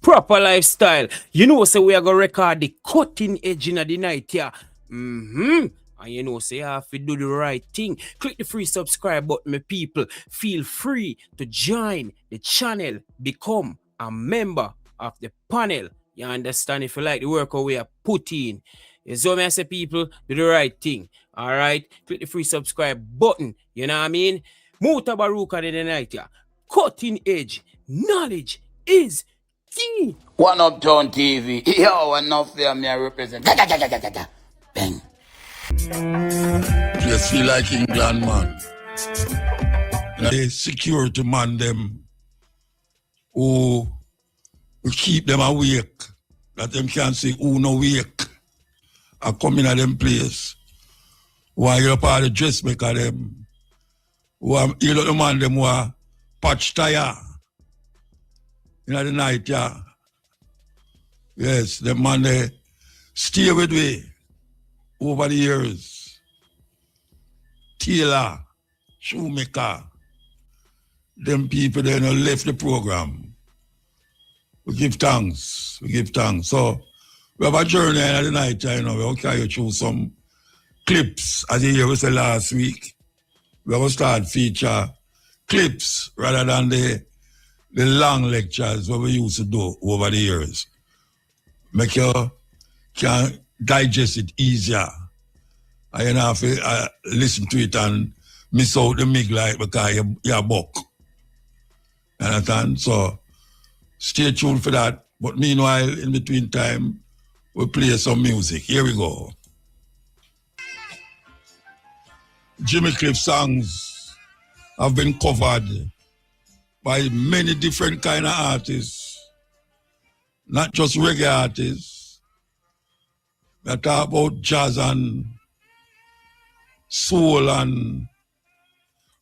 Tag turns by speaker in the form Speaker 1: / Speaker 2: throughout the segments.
Speaker 1: proper lifestyle. You know, so we are going to record the cutting edge in the night here. And you know, so you have to do the right thing. Click the free subscribe button, my people. Feel free to join the channel, become a member of the panel. You understand? If you like the work we are putting. So I say, people, do the right thing. All right? Click the free subscribe button. You know what I mean? MUTABARUKA in the night here. Cutting edge. Knowledge is key.
Speaker 2: One Uptown TV. Yo, enough there, me I represent. Bang.
Speaker 3: Just feel like England, man. The security man, them who we keep them awake, that them can't say who no wake. I come in at them place. While you're part of the dressmaker, them. You know the man, them who are patch tire. In the night, yeah. Yes, the man, they stay with me over the years. Tailor, shoemaker, them people, they don't left the program. We give thanks. So, we have a journey in the night, you know. We'll carry you through some clips, as you hear we say last week. We will start feature clips rather than the long lectures what we used to do over the years. Make you can digest it easier. And you don't have to listen to it and miss out the mig like because you're buck. You understand? So stay tuned for that. But meanwhile, in between time, we play some music. Here we go. Jimmy Cliff songs have been covered by many different kind of artists, not just reggae artists. We talk about jazz and soul and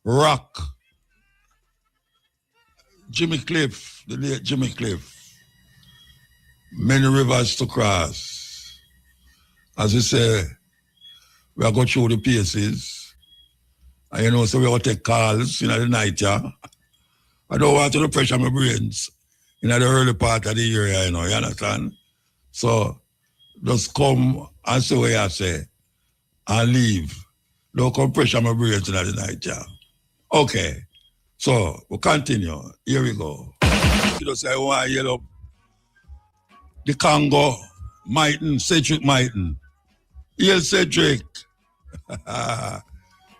Speaker 3: rock. Jimmy Cliff, the late Jimmy Cliff, many rivers to cross. As we say, we are going through the paces. And you know, so we will take calls in the night, yeah. I don't want to pressure my brains in the early part of the year, you know, you understand? So just come and say what I say and leave. Don't come pressure my brains in the night, yeah. Okay. So we'll continue. Here we go. You know, say I want to yell up the Congo, Mighton, Cedric Mighton. Yell Cedric.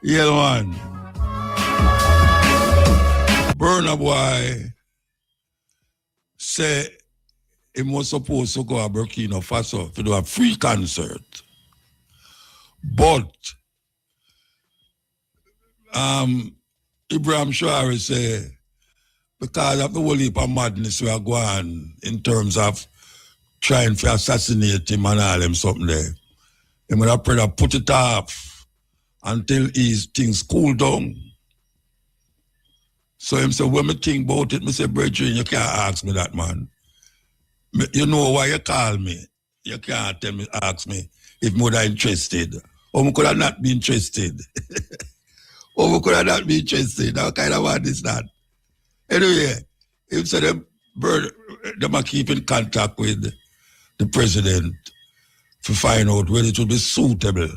Speaker 3: Yell one. Burna Boy say he was supposed to go to Burkina Faso to do a free concert. But Ibrahim Shawari say because of the whole heap of madness we are going in terms of trying to assassinate him and all them something there. He would have probably put it off until his things cool down. So him say, when me think about it, me say, brethren, you can't ask me that, man. You know why you call me. You can't ask me if me would have interested. Or me could have not been interested. Or me could have not been interested. How kind of what is that? Anyway, him say them are keeping contact with the president to find out whether it would be suitable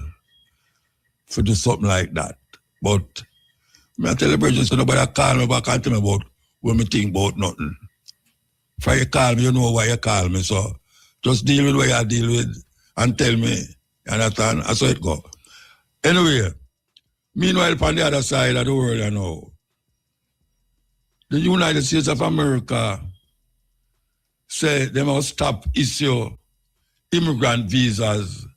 Speaker 3: for do something like that. But I tell the brethren, so nobody call me back and tell me about what me think about nothing. If you call me, you know why you call me. So just deal with what you deal with and tell me. You understand? That's how it go. Anyway, meanwhile, on the other side of the world, you know, the United States of America say they must stop issue immigrant visas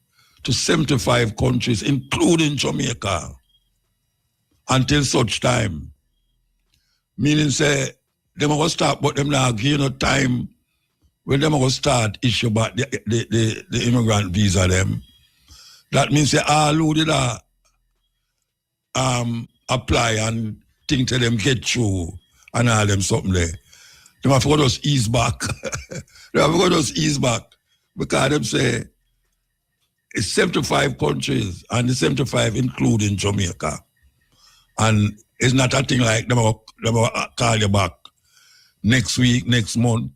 Speaker 3: to 75 countries, including Jamaica, until such time. Meaning say, they must start, but them now give no time when they must start issue back the immigrant visa them. That means they all who did apply and think to them get through and all them something there. They have to just ease back. They have to just ease back. Because them say, it's 75 countries, and the 75 including Jamaica. And it's not a thing like them will call you back next week, next month,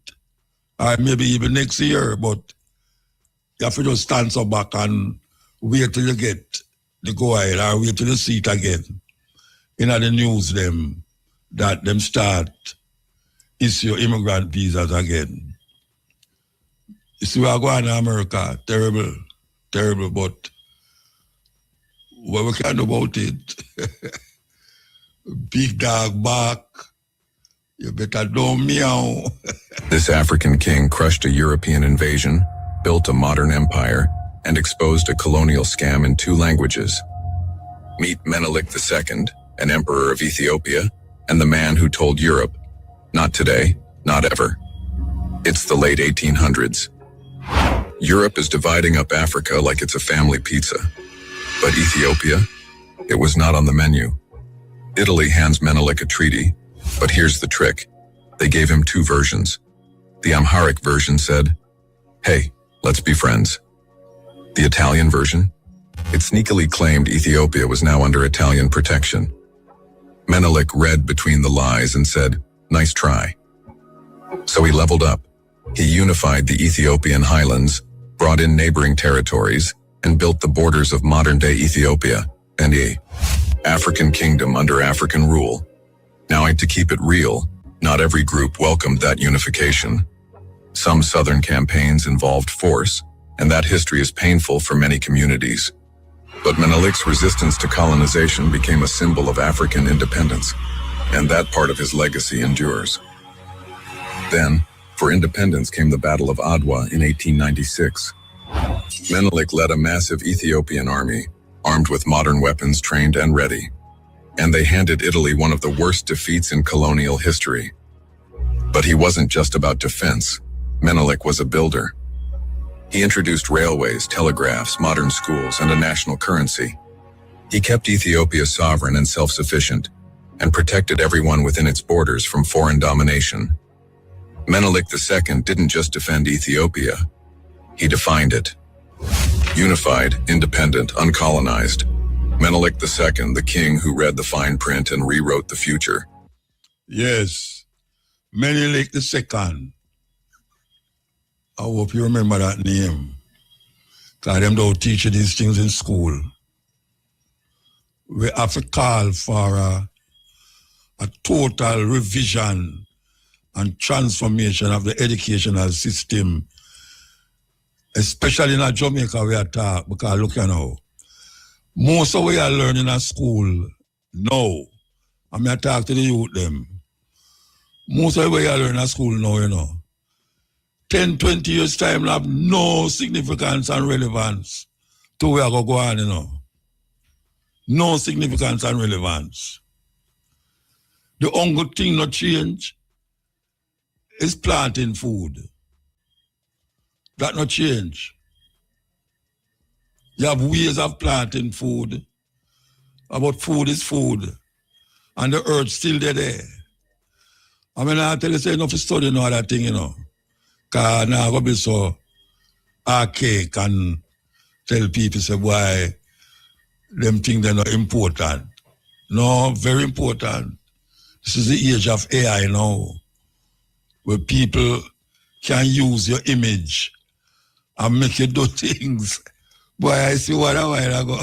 Speaker 3: or maybe even next year, but you have to just stand so back and wait till you get the go ahead or wait till you see it again. In the news them that them start issue immigrant visas again. You see, we are going to America, terrible, but what we can do about it? Big dog bark, you better don't meow.
Speaker 4: This African king crushed a European invasion, built a modern empire, and exposed a colonial scam in 2 languages. Meet Menelik II, an emperor of Ethiopia, and the man who told Europe, not today, not ever. It's the late 1800s. Europe is dividing up Africa like it's a family pizza. But Ethiopia, it was not on the menu. Italy hands Menelik a treaty, but here's the trick. They gave him 2 versions. The Amharic version said, "Hey, let's be friends." The Italian version? It sneakily claimed Ethiopia was now under Italian protection. Menelik read between the lies and said, "Nice try." So he leveled up. He unified the Ethiopian highlands, brought in neighboring territories, and built the borders of modern-day Ethiopia, and a African kingdom under African rule. Now, to keep it real, not every group welcomed that unification. Some southern campaigns involved force, and that history is painful for many communities. But Menelik's resistance to colonization became a symbol of African independence, and that part of his legacy endures. Then, for independence came the Battle of Adwa in 1896. Menelik led a massive Ethiopian army, armed with modern weapons, trained and ready. And they handed Italy one of the worst defeats in colonial history. But he wasn't just about defense. Menelik was a builder. He introduced railways, telegraphs, modern schools, and a national currency. He kept Ethiopia sovereign and self-sufficient, and protected everyone within its borders from foreign domination. Menelik II didn't just defend Ethiopia, he defined it. Unified, independent, uncolonized. Menelik II, the king who read the fine print and rewrote the future.
Speaker 3: Yes, Menelik II. I hope you remember that name. Because them don't teach you these things in school. We have to call for a total revision and transformation of the educational system, especially in Jamaica we are talking, because look now, most of what we are learning at school now, I'm going to talk to the youth them, most of what we are learning at school now, you know, 10, 20 years time will have no significance and relevance to where I go on, you know. No significance and relevance. The only thing not change is planting food. That not change. You have ways of planting food, but food is food. And the earth still there. I mean, I tell you, say, enough to study no other thing, you know. Because now I'm going to be so archaic and tell people, say, why them things they're not important. No, very important. This is the age of AI now, where people can use your image and make you do things. Boy, I see one a while ago.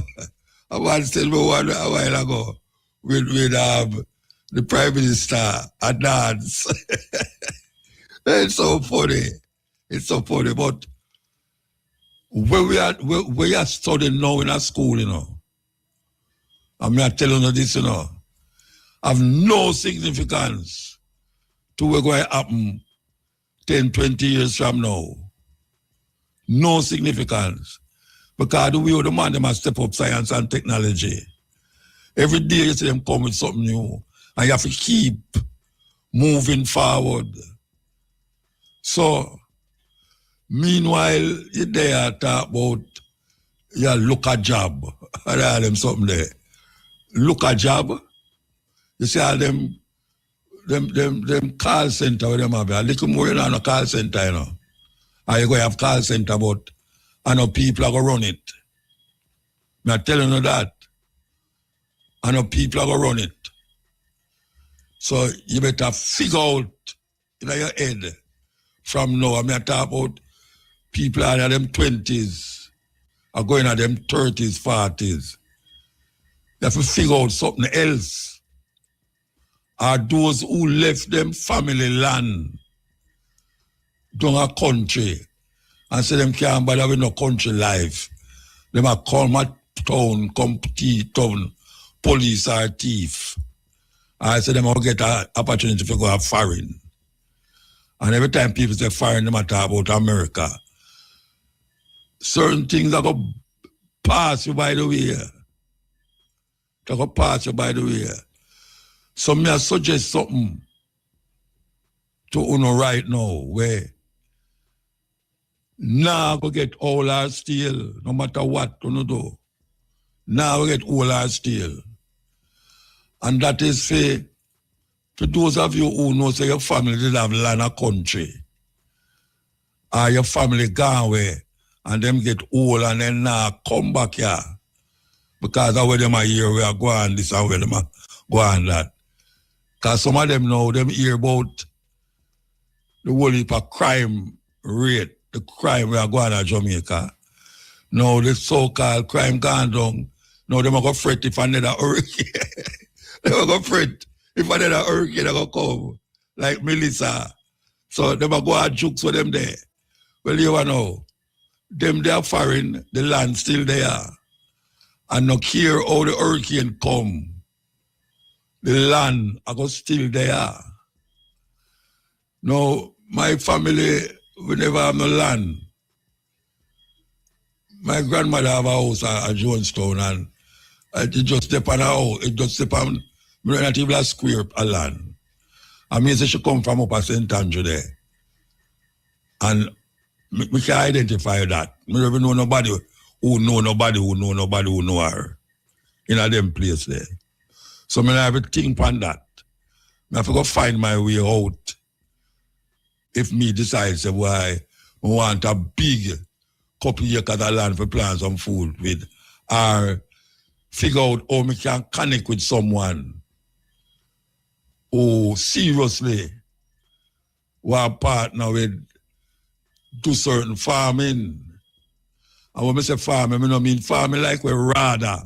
Speaker 3: I once tell me one a while ago with the Prime Minister a dance. It's so funny. It's so funny. But where we are studying now in a school, you know, I'm not telling you this, you know, have no significance to what's going to happen 10, 20 years from now. No significance. Because the way the man them must step up science and technology. Every day you see them come with something new. And you have to keep moving forward. So, meanwhile, you there talk about look a job. I have them something there. Look a job. You see all them call center where them have a little more than a call center, you know. And you go have call center, but I know people are going to run it. I'm telling you that. I know people are going to run it. So you better figure out in your head from now. I mean, I talk about people in them 20s are going at them 30s, 40s. They have to figure out something else. Are those who left them family land down a country and say them can't bother with no country life. Them a call my town, come town, police or thief. I say them will get an opportunity to go foreign. And every time people say foreign, them talk about America. Certain things are going to pass you by the way. They're going to pass you by the way. So me I suggest something to Uno right now where now go get all our steel, no matter what Uno do. Now we get all our steel. And that is for those of you who know say your family did have land a country. Or your family gone away and them get old and then now come back here. Because of where them are here, we are going this and where them are going that. Because some of them know, them hear about the whole heap of crime rate, the crime we are going to Jamaica. Now the so-called crime gone down. Now them are going to fret if another hurricane. They are going to fret if another hurricane are going to come. Like Melissa. So them are going to jukes for them there. Well, you know, them they are foreign, the land still there. And no care how the hurricane come. The land I go still there. Now, my family, we never have no land. My grandmother have a house at Jonestown and it just step on a house. It just step on not even a square of land. I mean, say she come from up at St. Andrew there. And we can identify that. We don't know nobody who know her in a them place there. So I have to think on that. I have to go find my way out. If me decides why I want a big couple acres of land for plant some food with, or figure out how I can connect with someone who seriously want partner with do certain farming. And when I say farming, I don't mean farming like we rather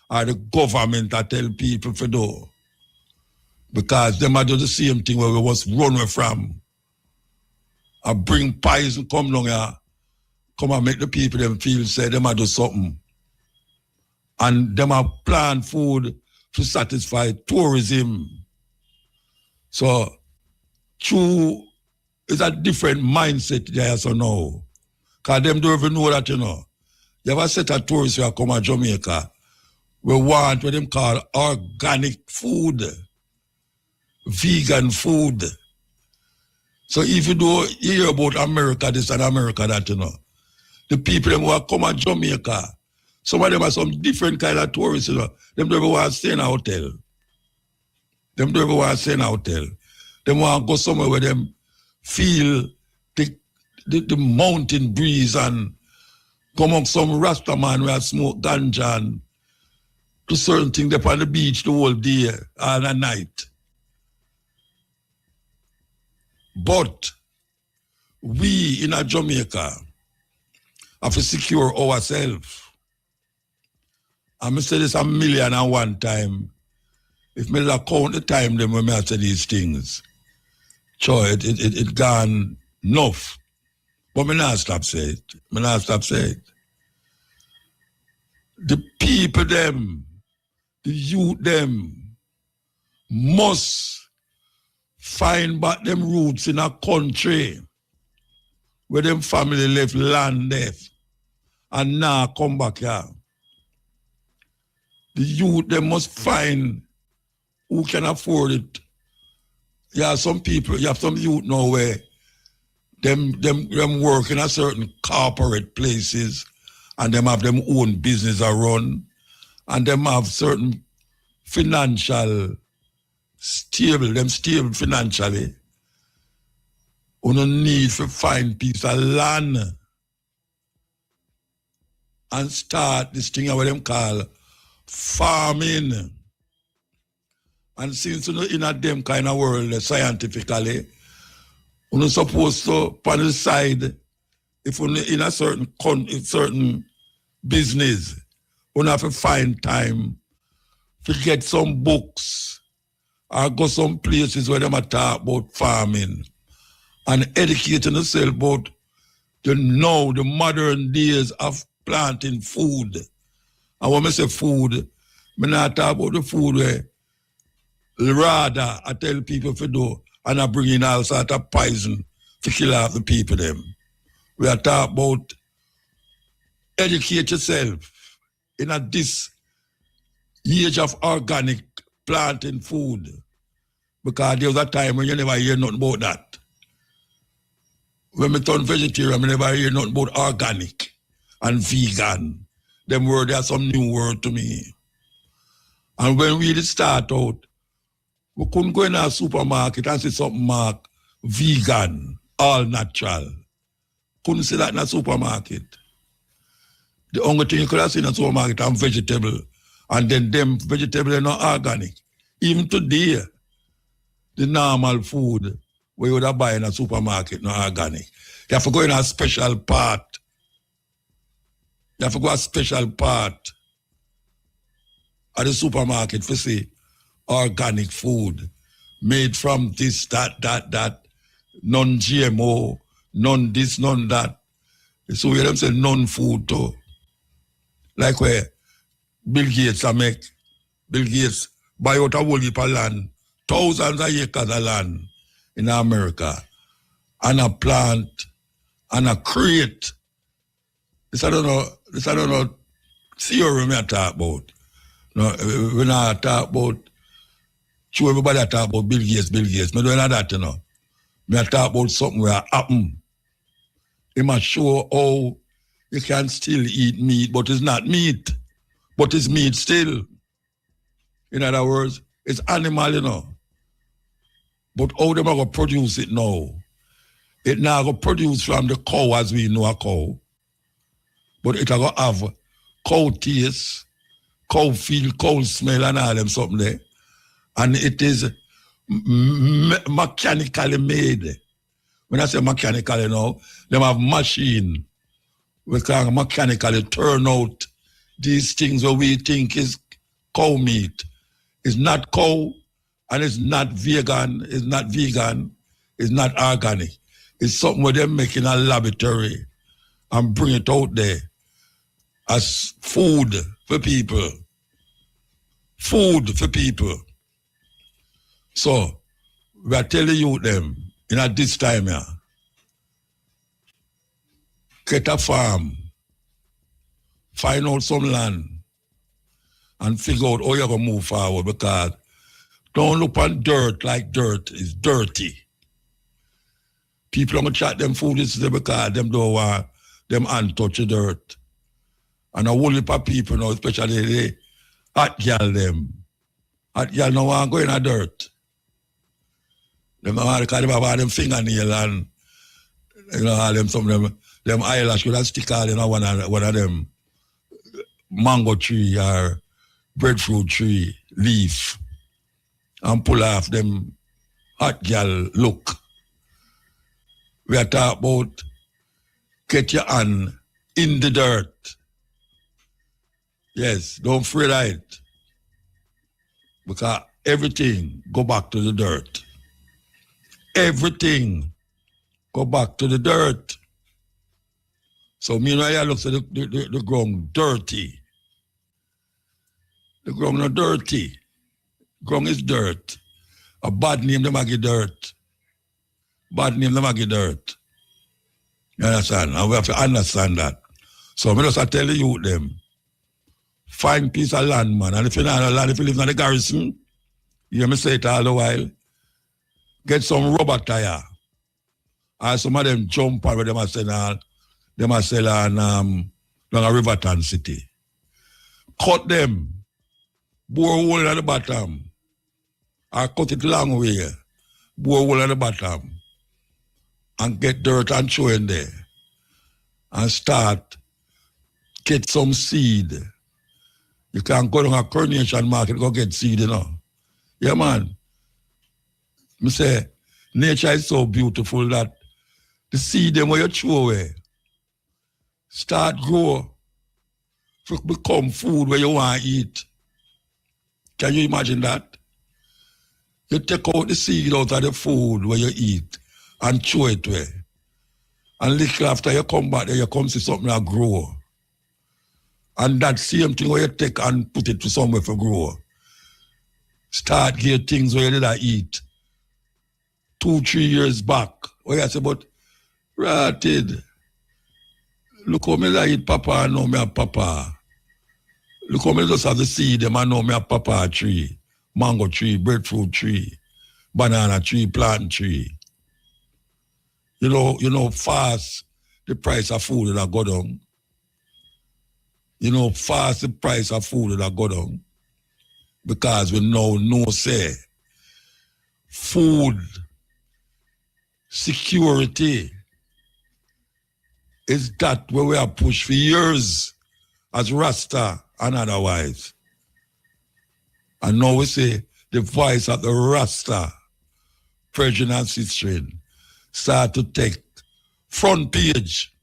Speaker 3: or the government that tell people to do. Because them are do the same thing where we was run away from. I bring pies and come down here, come and make the people them feel say them are do something. And them are plan food to satisfy tourism. So true is a different mindset there so now. Because them don't even know that, you know. You have a set of tourists who come to Jamaica. We want what them call organic food, vegan food. So if you do hear about America this and America that, you know, the people them who are come to Jamaica, some of them are some different kind of tourists, you know. Them don't even want to stay in a hotel. Them don't even want to stay in a hotel. Them want to go somewhere where them feel the mountain breeze and come up some Rasta man where smoke ganja and do certain things up on the beach the whole day and at night. But we in a Jamaica have to secure ourselves. And I say this 1,000,001 time. If me count the time them when I say these things, sure, it gone enough. But me not stop say it. Me not stop say it. The people them, the youth them, must find back them roots in a country where them family left land left and now come back here. The youth them must find who can afford it. You have some people, you have some youth now where them work in a certain corporate places and them have them own business a run and them have certain financial stable financially. You don't need to find piece of land and start this thing what them call farming. And since you know in a them kind of world scientifically, You're supposed to, on the side, if you're in a certain business, you have to find time to get some books or go some places where they talk about farming and educating yourself about the modern days of planting food. And when I say food, I not talk about the food where rather I tell people to do and I bring in all sorts of poison to kill off the people them. We are talking about educate yourself in this age of organic planting food. Because there was a time when you never hear nothing about that. When I turn vegetarian, I never hear nothing about organic and vegan. Them words are some new word to me. And when we start out, we couldn't go in a supermarket and see something marked vegan, all natural. Couldn't see that in a supermarket. The only thing you could have seen in a supermarket are vegetable. And then them vegetables are not organic. Even today, the normal food where you would have buy in a supermarket, not organic. You have to go in a special part. You have to go a special part at the supermarket for see organic food made from this, that, non-GMO, none this, none that. So we them say non-food too. Like where Bill Gates make. Bill Gates buy out a whole heap of land, thousands of acres of land in America, and a plant, and a create. This I don't know theory I talk about. No, when I talk about, sure everybody I talk about Bill Gates. I don't know that, you know. I talk about something where happen. It must show how you can still eat meat, but it's not meat. But it's meat still. In other words, it's animal, you know. But how them are going to produce it now? It now going to produce from the cow as we know a cow. But it going to have cow taste, cow feel, cow smell and all them something there. And it is mechanically made. When I say mechanically now, them have machine. We can mechanically turn out these things that we think is cow meat. It's not cow and it's not vegan, it's not organic. It's something where they make in a laboratory and bring it out there as food for people. Food for people. So, we are telling you them, at this time here, get a farm, find out some land, and figure out how you're going to move forward, because don't look on dirt like dirt is dirty. People are going to chat them food because them don't want them hand touch the dirt. And a whole heap of people now, especially the hot girl them. Hot girl no want to go in the dirt. Them want to have all them fingernail and all them some of them eyelash could have stick all in one of them mango tree or breadfruit tree leaf and pull off them hot girl look. We are talking about get your hand in the dirt. Yes, don't fret it. Because everything go back to the dirt. Everything go back to the dirt. So me and I look at the ground dirty. The ground not dirty. Ground is dirt. A bad name them give dirt. Bad name them give dirt. You understand? And we have to understand that. So I just tell the youth them, find piece of land, man. And if you not land, if you live in the garrison, you hear me say it all the while, get some rubber tire. And some of them jump where them are selling on a Riverton City. Cut them, bore a hole at the bottom. Or cut it long way, bore a hole at the bottom. And get dirt and throw in there. And start, get some seed. You can go to a Coronation Market, go get seed, you know. Yeah, man. I say, Nature is so beautiful that the seed them where you throw away start grow to become food where you want to eat. Can you imagine that? You take out the seed out of the food where you eat and throw it away. And little after you come back there, you come see something that grow. And that same thing where you take and put it to somewhere for grow. Start get things where you did eat 2-3 years back. Where you say, but ratted. Look how me eat papa and know me a papa. Look how me just have the seed them and know me a papa tree. Mango tree, breadfruit tree, banana tree, plant tree. You know, fast the price of food that go down. You know, fast the price of food that go down. Because we know say food security is that where we are pushed for years as Rasta and otherwise. And now we say the voice of the Rasta, Persian and Sistine, start to take front page.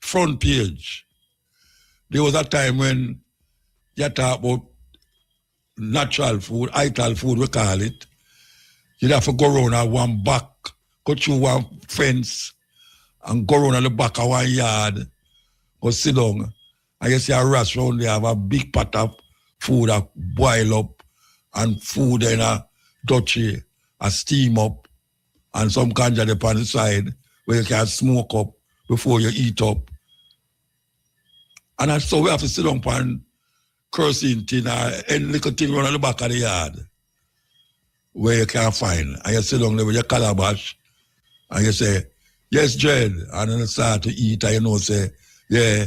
Speaker 3: Front page. There was a time when you talk about natural food, ital food, we call it. You'd have to go around at one back, go through one fence, and go around at the back of one yard, go sit down, and you see a restaurant, they have a big pot of food that boil up, and food in a dutchy, a steam up, and some ganja up on the side, where you can smoke up before you eat up. And so we have to sit down and cursing thing, any little thing around the back of the yard, where you can't find. And you sit down there with your calabash, and you say, yes, Jed, and then you start to eat, and you know, say, yeah,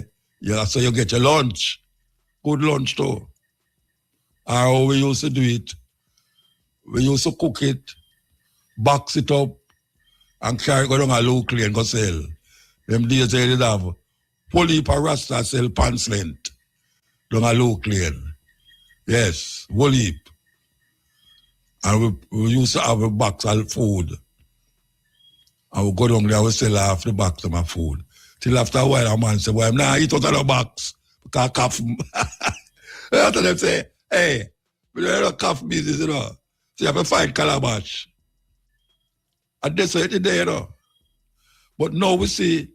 Speaker 3: so you get your lunch. Good lunch too. Or how we used to do it, we used to cook it, box it up, and carry it go down a local and go sell. Them days they did have whole heap of Rasta sell pants length down a local lane. Yes, whole heap. And we used to have a box of food. And we go down there, we sell half the box of my food. Till after a while, a man say, well, I'm not eat out of the box. Because I cough. After them say, hey, we don't have cough business, you know. So you have to find calabash. And that's what it there, you know. But now we see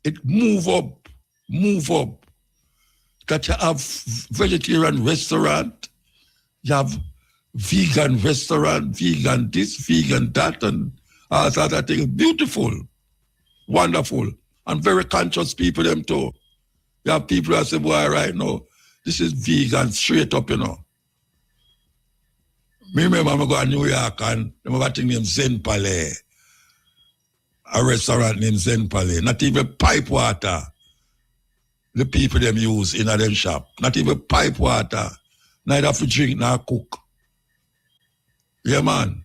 Speaker 3: it move up. That you have vegetarian restaurant, you have vegan restaurant, vegan this, vegan that, and all sorts of things. Beautiful, wonderful, and very conscious people them too. You have people that say, boy, right now, this is vegan straight up, you know. Me remember I go to New York and I have a thing named Zen Palais. A restaurant named Zen Palais. Not even pipe water the people them use in a them shop. Not even pipe water. Neither for drink nor cook. Yeah, man.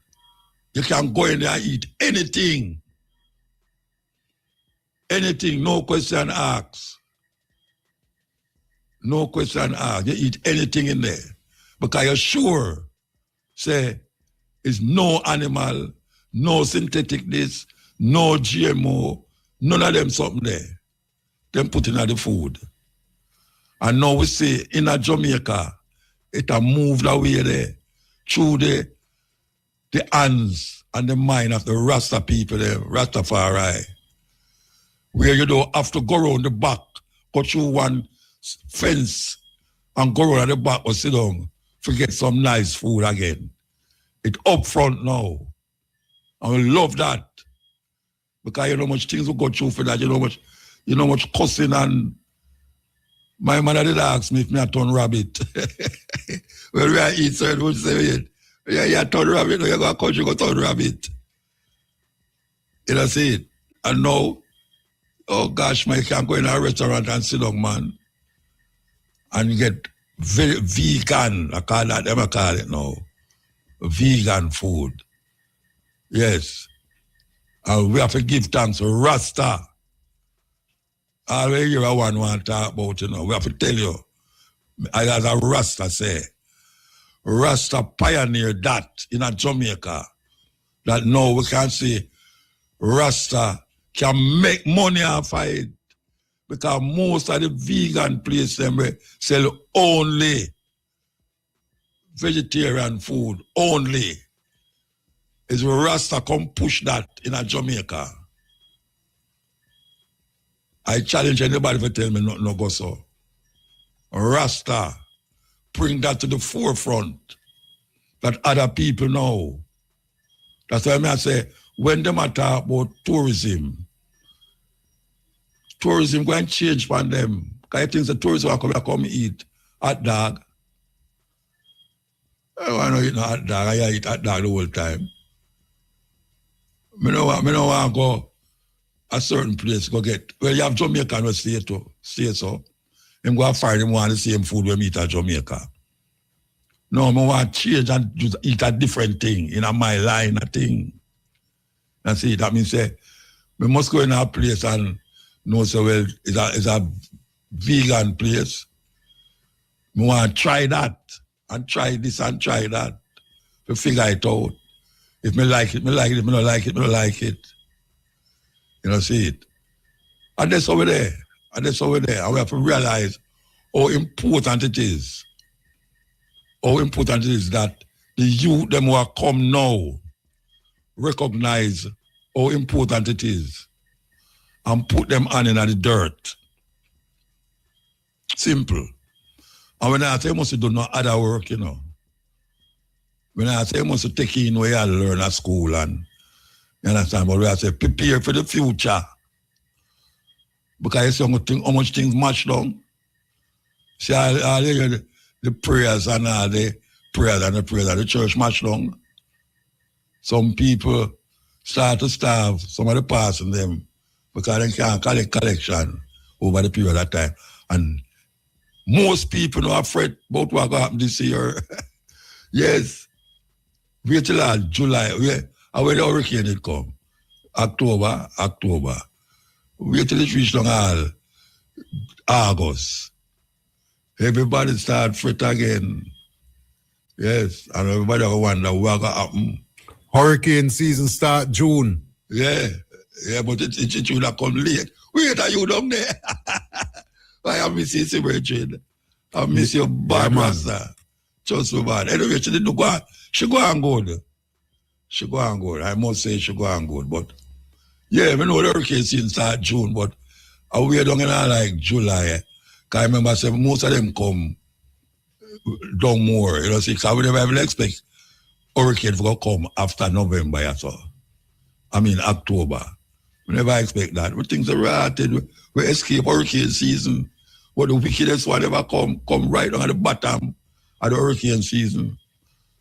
Speaker 3: You can go in there and eat anything. Anything, no question asked. No question asked. You eat anything in there. Because you're sure, say, it's no animal, no synthetic this, no GMO, none of them something there. Them put in the food. And now we see in a Jamaica, it has moved away there through the hands and the mind of the Rasta people there, Rastafari. Where you don't have to go around the back, go through one fence and go around the back or sit down to get some nice food again. It's up front now. And we love that. Because you know much things we go through for that, you know much cussing, and my mother did ask me if me a turn rabbit. When we eat, so it would say, yeah, you turn rabbit, or you go to country, go turn rabbit. You know, see it. And now, oh gosh, man, you can't go in a restaurant and sit down, man, and get very vegan, I call it now, vegan food. Yes. And we have to give thanks to Rasta. All we hear one want to talk about, you know, we have to tell you, as a Rasta say, Rasta pioneered that in a Jamaica that now we can see Rasta can make money off of it. Because most of the vegan places them sell only vegetarian food, only. Is Rasta come push that in a Jamaica. I challenge anybody to tell me no go so. Rasta bring that to the forefront that other people know. That's why I say, when they talk about tourism going to change for them. Because I think the tourists will come eat hot dog. I don't want to eat hot dog. I eat hot dog the whole time. I don't want to go a certain place, go get, well, you have Jamaican who stay so. I'm going to find them want the same food we eat at Jamaica. No, I want to change and just eat a different thing in my line of thing. And see, that means say, we must go in a place and know so well it's a vegan place. We want to try that and try this and try that to figure it out. If me like it, me like it. If me don't like it, me don't like it. You know, see it. And that's over there. And we have to realize how important it is. How important it is that the youth, them who are come now, recognize how important it is and put them on in the dirt. Simple. And when I say you must do no other work, you know. When I say you must take in where you learn at school and you understand, but when I say prepare for the future. Because you see how much things match down. See all the prayers and all the prayers and the church match down. Some people start to starve, some of the passing them, because they can't collect collection over the period of time. And most people are afraid about what will happen this year. Yes. Wait till July. When the hurricane it come. October. Wait till it reach all August. Everybody start fret again. Yes. And everybody will wonder what will happen.
Speaker 5: Hurricane season start June.
Speaker 3: Yeah, but it should have come late. Wait, are you down there? I miss you, Virgin. I miss your bad master. Just so bad. Anyway, she didn't go. She go on good. I must say she go on good. But yeah, we know the hurricane season start June, but we are down in like July. Because I remember saying most of them come down more. You know, see, because we never even expect hurricane will come after November, so. I mean, October. We never expect that. We things are rotted. We escape hurricane season. But the wickedest one ever come right on the bottom of the hurricane season.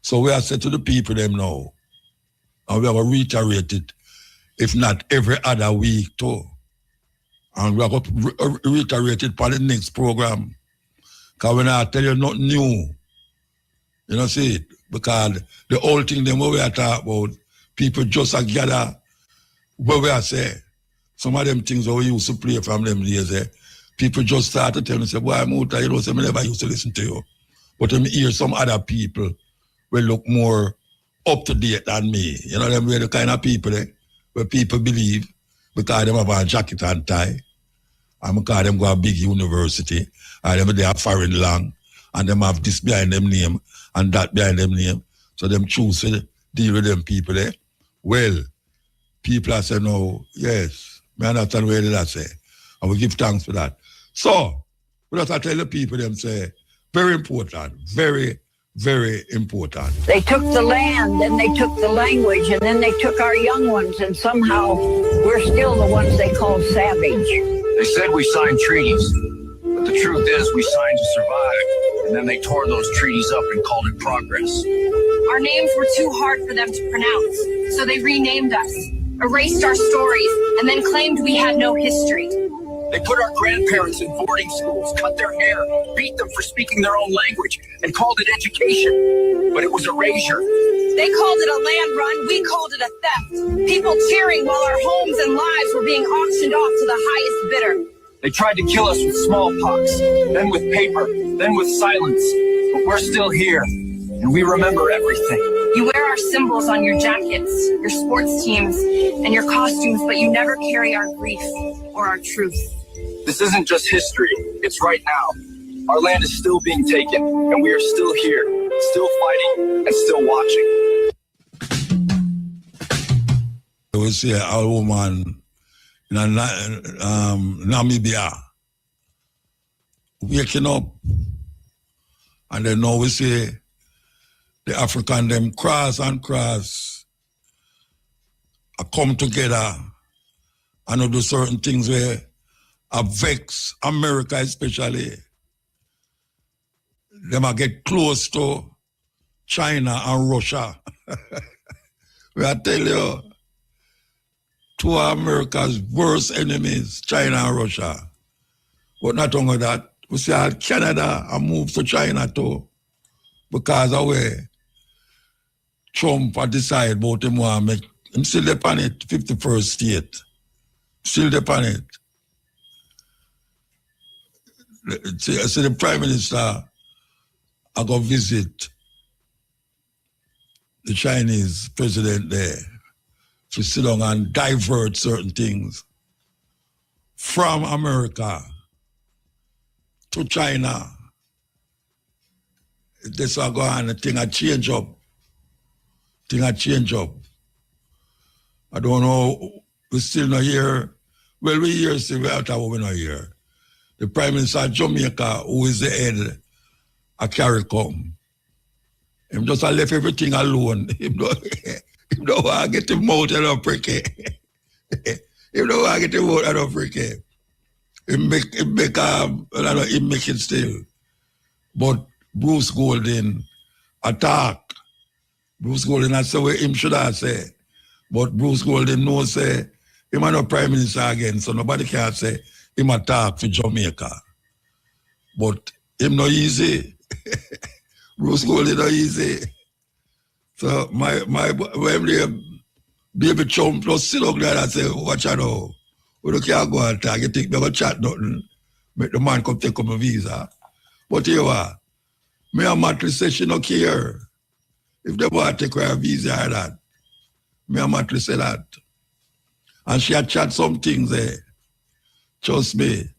Speaker 3: So we are said to the people them now. And we are going to reiterate it, if not every other week too. And we are going to reiterate it for the next program. Because when I tell you nothing new, you know, see it. Because the old thing them we are talking about, people just gather where we are say. Some of them things that we used to play from them days, people just start to tell me, say, boy, Muta, you know, say, I never used to listen to you. But I hear some other people will look more up to date than me. You know, them were the kind of people where people believe because them have a jacket and tie, and because them go a big university, and them they are foreign long, and them have this behind them name and that behind them name. So them choose to deal with them people there. Well, people are saying, no, yes, I understand what they say. And we give thanks for that. So, we have to tell the people them say, very important, very, very important.
Speaker 6: They took the land, and they took the language, and then they took our young ones, and somehow we're still the ones they call savage.
Speaker 7: They said we signed treaties, but the truth is we signed to survive, and then they tore those treaties up and called it progress.
Speaker 8: Our names were too hard for them to pronounce, so they renamed us, erased our stories, and then claimed we had no history.
Speaker 7: They put our grandparents in boarding schools, cut their hair, beat them for speaking their own language, and called it education. But it was erasure.
Speaker 8: They called it a land run, we called it a theft. People cheering while our homes and lives were being auctioned off to the highest bidder.
Speaker 7: They tried to kill us with smallpox, then with paper, then with silence. But we're still here, and we remember everything.
Speaker 8: You wear our symbols on your jackets, your sports teams, and your costumes, but you never carry our grief or our truth.
Speaker 7: This isn't just history, it's right now. Our land is still being taken, and we are still here, still fighting, and still watching.
Speaker 3: We see a woman in Namibia waking up, and then now we see the African them cross come together and do certain things where vex America especially. Them a get close to China and Russia. We I tell you, two of America's worst enemies, China and Russia. But not only that, we see how Canada and move to China too. Because of where Trump had decided about him want to make him still upon it, 51st state. Still upon it. So the Prime Minister I go visit the Chinese president there to sit down and divert certain things from America to China. This will go on, the thing will change up. I don't know, we still not here. Well, we here still, we out of we not here. The Prime Minister of Jamaica, who is the head of CARICOM, him just left everything alone. Him don't want to get him out and up pricky. Him don't want to get him out and up pricky. Him make it still. But Bruce Golding attack. Bruce Golding that's the way him should have say. But Bruce Golding knows say him not Prime Minister again, so nobody can say him attack for Jamaica. But him not easy. Bruce Golding not easy. So my when baby chum plus sit up there and say, watch out now. We don't care go and talk. You think me go chat nothing. Make the man come take up a visa. But you are. Me and Matri say she don't care. If they want to take her a visa or that. Me and Matri say that. And she had chat some things there. Trust me.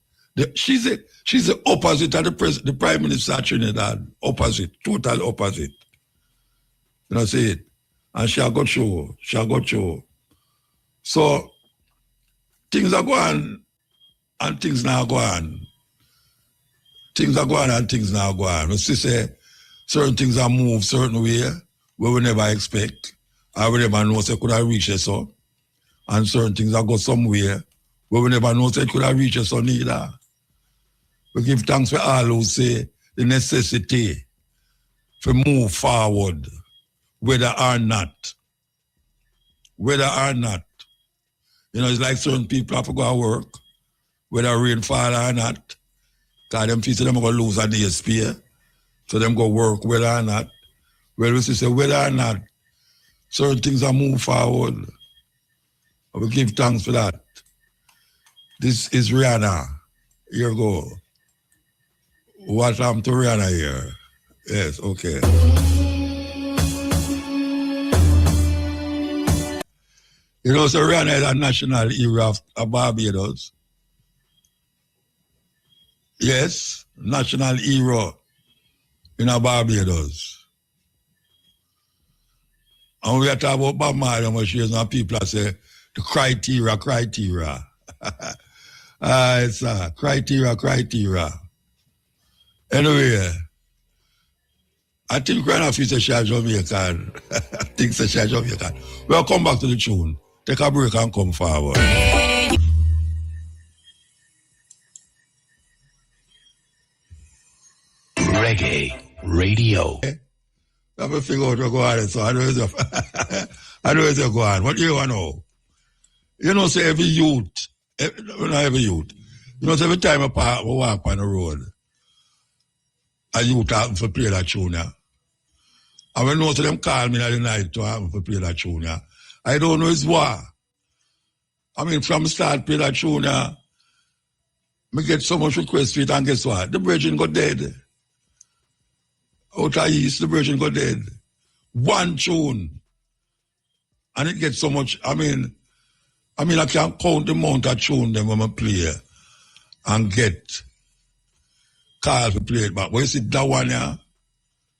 Speaker 3: She's the opposite of the Prime Minister of Trinidad. Opposite. Total opposite. You know, see it? And she got show. So, things are going and things now go on. Things are going and things now go on. We see say certain things are moved certain way where we never expect. Or we never know say could have reached it so. And certain things are go somewhere where we never know say could have reached it so neither. We give thanks for all who say the necessity to move forward, whether or not. Whether or not. You know, it's like certain people have to go to work, whether rain fall or not. Because them people them going to lose a day's pay. So them go work whether or not. Well, we say whether or not, certain things are move forward. We give thanks for that. This is Rihanna. Here you go. What happened to Rihanna here? Yes, okay. You know, so Rihanna is a national hero of Barbados. Yes, national hero in Barbados. And we are talking about Bob Marley, and she has people that say the criteria. It's criteria. Anyway, I think right now she's a Jamaican. I think she's a Jamaican. We'll come back to the tune. Take a break and come forward.
Speaker 9: Reggae Radio.
Speaker 3: I have to figure out what's going on, so I know it's going on. What do you want to know? You know, say every youth, not every youth, you know, so every time I walk on the road, a youth happen to play that tune, yeah. And when most of them call me at the night to happen to play that tune, yeah, I don't know it's why. I mean, from start play that tune, yeah, me get so much request for it, and guess what? The virgin got dead. Out of East, the virgin got dead. One tune. And it gets so much, I mean, I can't count the amount of tune them when I play and get called to play it back. But you see that one here,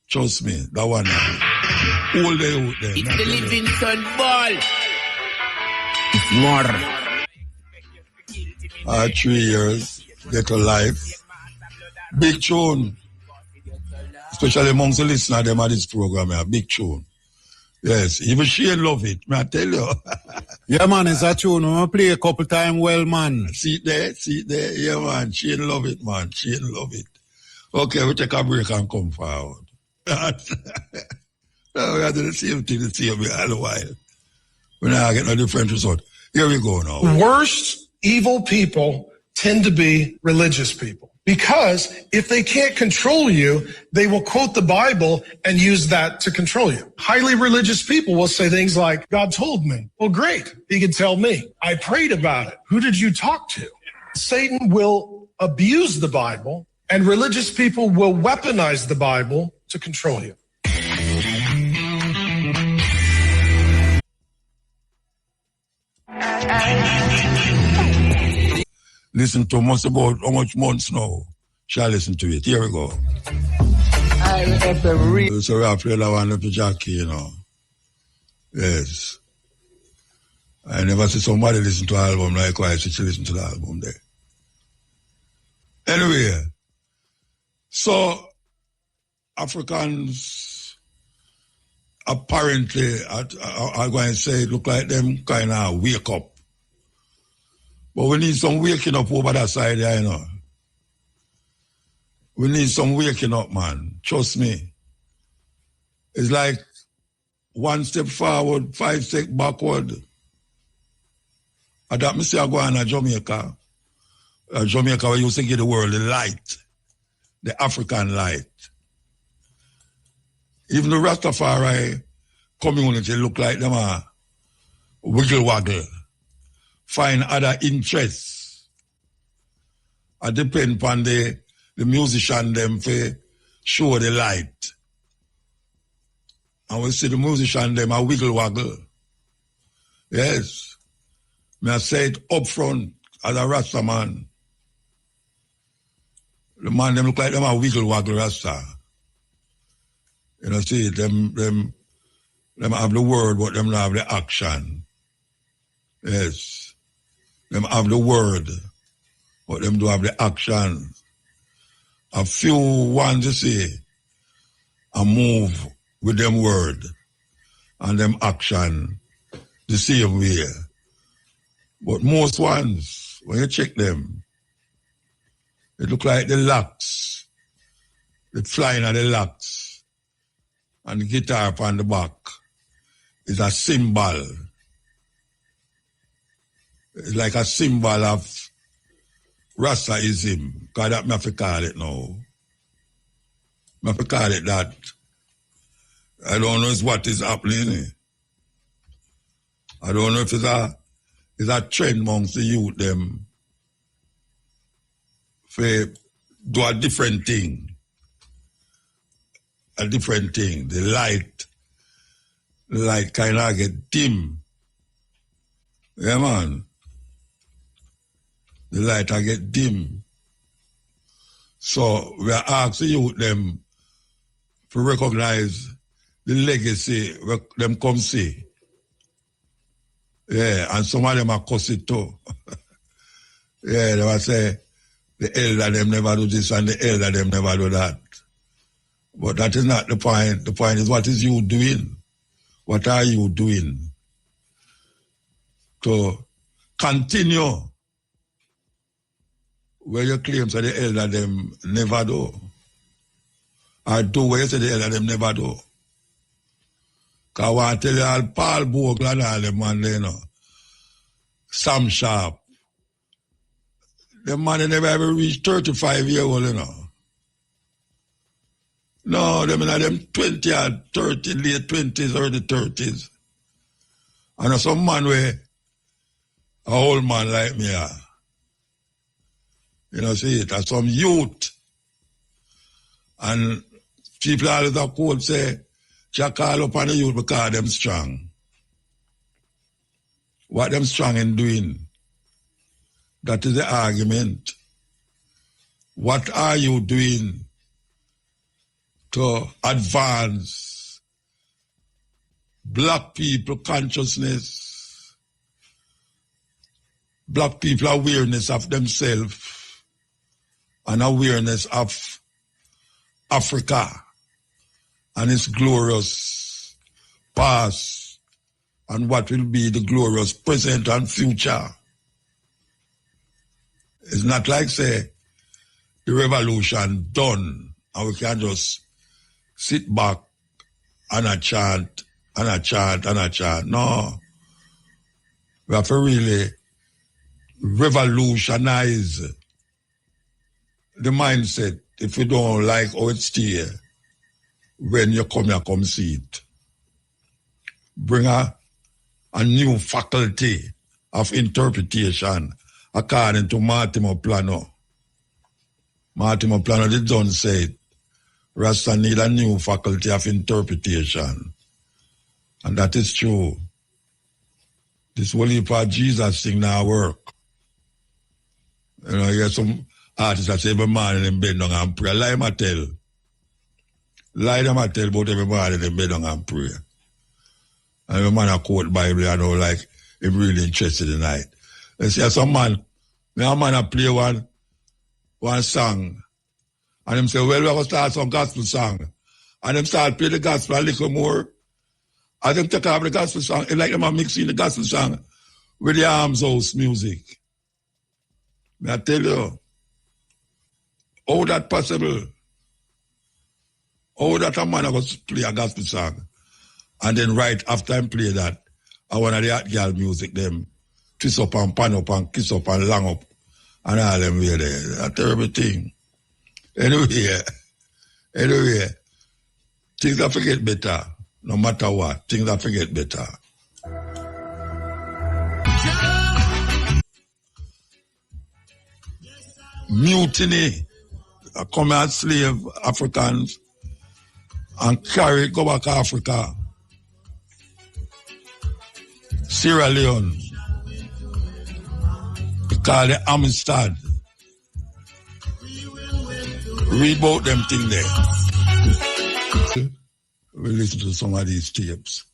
Speaker 3: trust me, that one here, all day out there.
Speaker 2: It's the Livingston ball.
Speaker 1: It's more.
Speaker 3: 3 years, get a life. Big tune. Especially amongst the listeners them at this program here, big tune. Yes, even Shane love it, may I tell you.
Speaker 5: Yeah, man, it's a tune. I'm going to play a couple times well, man.
Speaker 3: See it there. Yeah, man, Shane love it, man. Shane love it. Okay, we take a break and come forward. No, we are doing the same thing the same way all the while. We're not getting a different result. Here we go now.
Speaker 10: Worst evil people tend to be religious people. Because if they can't control you, they will quote the Bible and use that to control you. Highly religious people will say things like, God told me. Well, great. He can tell me. I prayed about it. Who did you talk to? Satan will abuse the Bible, and religious people will weaponize the Bible to control you.
Speaker 3: Listen to most about how much months now. Shall listen to it. Here we go. So we have played that one up to Jackie, you know. Yes. I never see somebody listen to an album likewise, she listen to the album there. Anyway, so Africans apparently are going to say it look like them kind of wake up. But we need some waking up over that side there, you know. We need some waking up, man. Trust me. It's like 1 step forward, 5 steps backward. I thought me say I go on to Jamaica. Jamaica, we used to give the world the light, the African light. Even the Rastafari community look like them a wiggle waggle. Find other interests. I depend upon the musician them for show the light. And we see the musician them a wiggle waggle. Yes. May I say it up front as a Rasta man. The man them look like them a wiggle waggle Rasta. You know, see them have the word, but them don't have the action. Yes. Them have the word, but them do have the action. A few ones, you see, a move with them word and them action the same way. But most ones, when you check them, it look like the locks, the flying of the locks, and the guitar upon the back is a symbol. It's like a symbol of Rastaism, because that me have to call it now. I have to call it that. I don't know what is happening. I don't know if it's a trend amongst the youth them for do a different thing. A different thing. The light kind of get dim. Yeah, man. The light I get dim. So we are asking you them to recognize the legacy them come see. Yeah, and some of them are cuss it too. Yeah, they will say the elder them never do this and the elder them never do that. But that is not the point. The point is what is you doing? What are you doing to continue where you claim that the elder them never do? Or do where you say the elder them never do? Because I want to tell you all Paul Bogle and all them man, you know. Sam Sharp. Them man, they never ever reached 35 years old, you know. No, them in them 20 or 30, late 20s, early 30s. And some man where a old man like me are. You know, see it, as some youth. And people always quote say, Jah call upon the youth because them strong. What them strong in doing? That is the argument. What are you doing to advance black people consciousness, black people awareness of themselves, and awareness of Africa and its glorious past and what will be the glorious present and future? It's not like, say, the revolution done and we can just sit back and a chant and a chant and a chant. No. We have to really revolutionize the mindset if you don't like how it's here. When you come here, come see it. Bring a new faculty of interpretation according to Martimo Plano. Martimo Plano did don't say it. Rasta need a new faculty of interpretation. And that is true. This whole heap of Jesus thing now work. You know, you get some artists that say every morning in bed down and pray. Lie them a tell. Lie them a tell about every morning in bed down and pray. And every man a quote Bible, I know, like, him really interested in it. You see, some man, a man a play one song, and him say, well, we're going to start some gospel song. And them start play the gospel a little more. And them take off the gospel song, it's like them are mixing the gospel song with the arms house music. I tell you, how that possible? How that a man going to play a gospel song? And then right after him play that, I want the hot girl music, them twist up and pan up and kiss up and long up. And all them way there. That's a terrible thing. Anyway, things that forget better. No matter what, things that forget better. Mutiny. Come and slave Africans and carry go back to Africa. Sierra Leone. We call it Amistad. Read about them thing there. We listen to some of these tapes.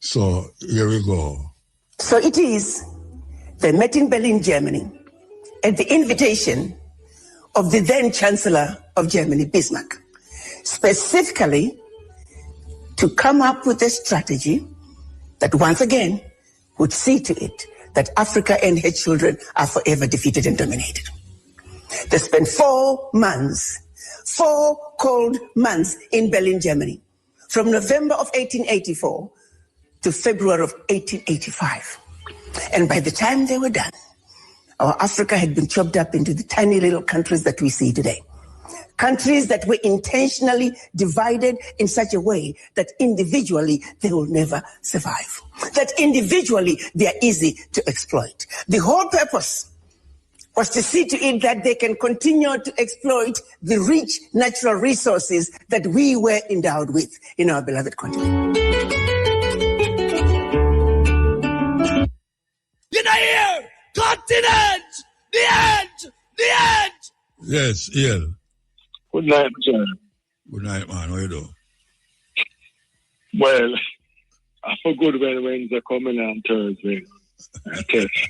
Speaker 3: So here we go.
Speaker 11: So it is, they met in Berlin, Germany, at the invitation of the then Chancellor of Germany, Bismarck, specifically to come up with a strategy that once again would see to it that Africa and her children are forever defeated and dominated. They spent 4 months, 4 cold months in Berlin, Germany, from November of 1884 to February of 1885. And by the time they were done, our Africa had been chopped up into the tiny little countries that we see today. Countries that were intentionally divided in such a way that individually they will never survive. That individually they are easy to exploit. The whole purpose was to see to it that they can continue to exploit the rich natural resources that we were endowed with in our beloved continent.
Speaker 12: You know here, continent, the end, the end.
Speaker 3: Yes, Ian.
Speaker 13: Good night, sir.
Speaker 3: Good night, man. How you doing?
Speaker 13: Well, I forgot when they're coming on Thursday.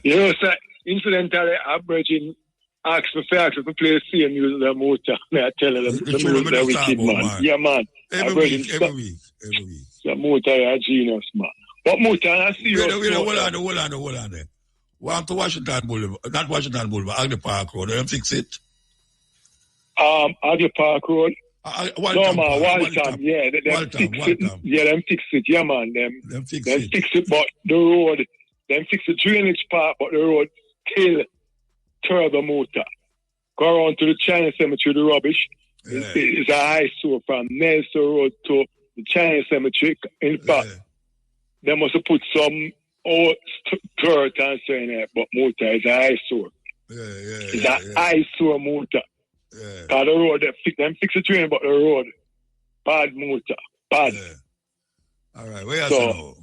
Speaker 13: You know, sir, incidentally, Virgin asked me to play the same music that Muta. I tell them the music that wicked, man. Yeah, man.
Speaker 3: Every week.
Speaker 13: So Muta is a genius, man. But Muta, I see you.
Speaker 3: Hold on there. Want to Washington Boulevard, not Washington Boulevard, Agnes Park Road. Them fix it?
Speaker 13: Agnes Park Road.
Speaker 3: Waltham,
Speaker 13: yeah. Them fix it. Yeah, man. Them fix it, but the road, them fix the drainage part, but the road still turbo motor. Go around to the China Cemetery, the rubbish. Yeah. It's an eyesore from Nelson Road to the China Cemetery. In fact, they must have put some old dirt and so in there, but motor is an eyesore. It's an eyesore motor. Because the road, them fix the train, but the road, bad motor, bad.
Speaker 3: All right, where
Speaker 13: so,
Speaker 3: you know?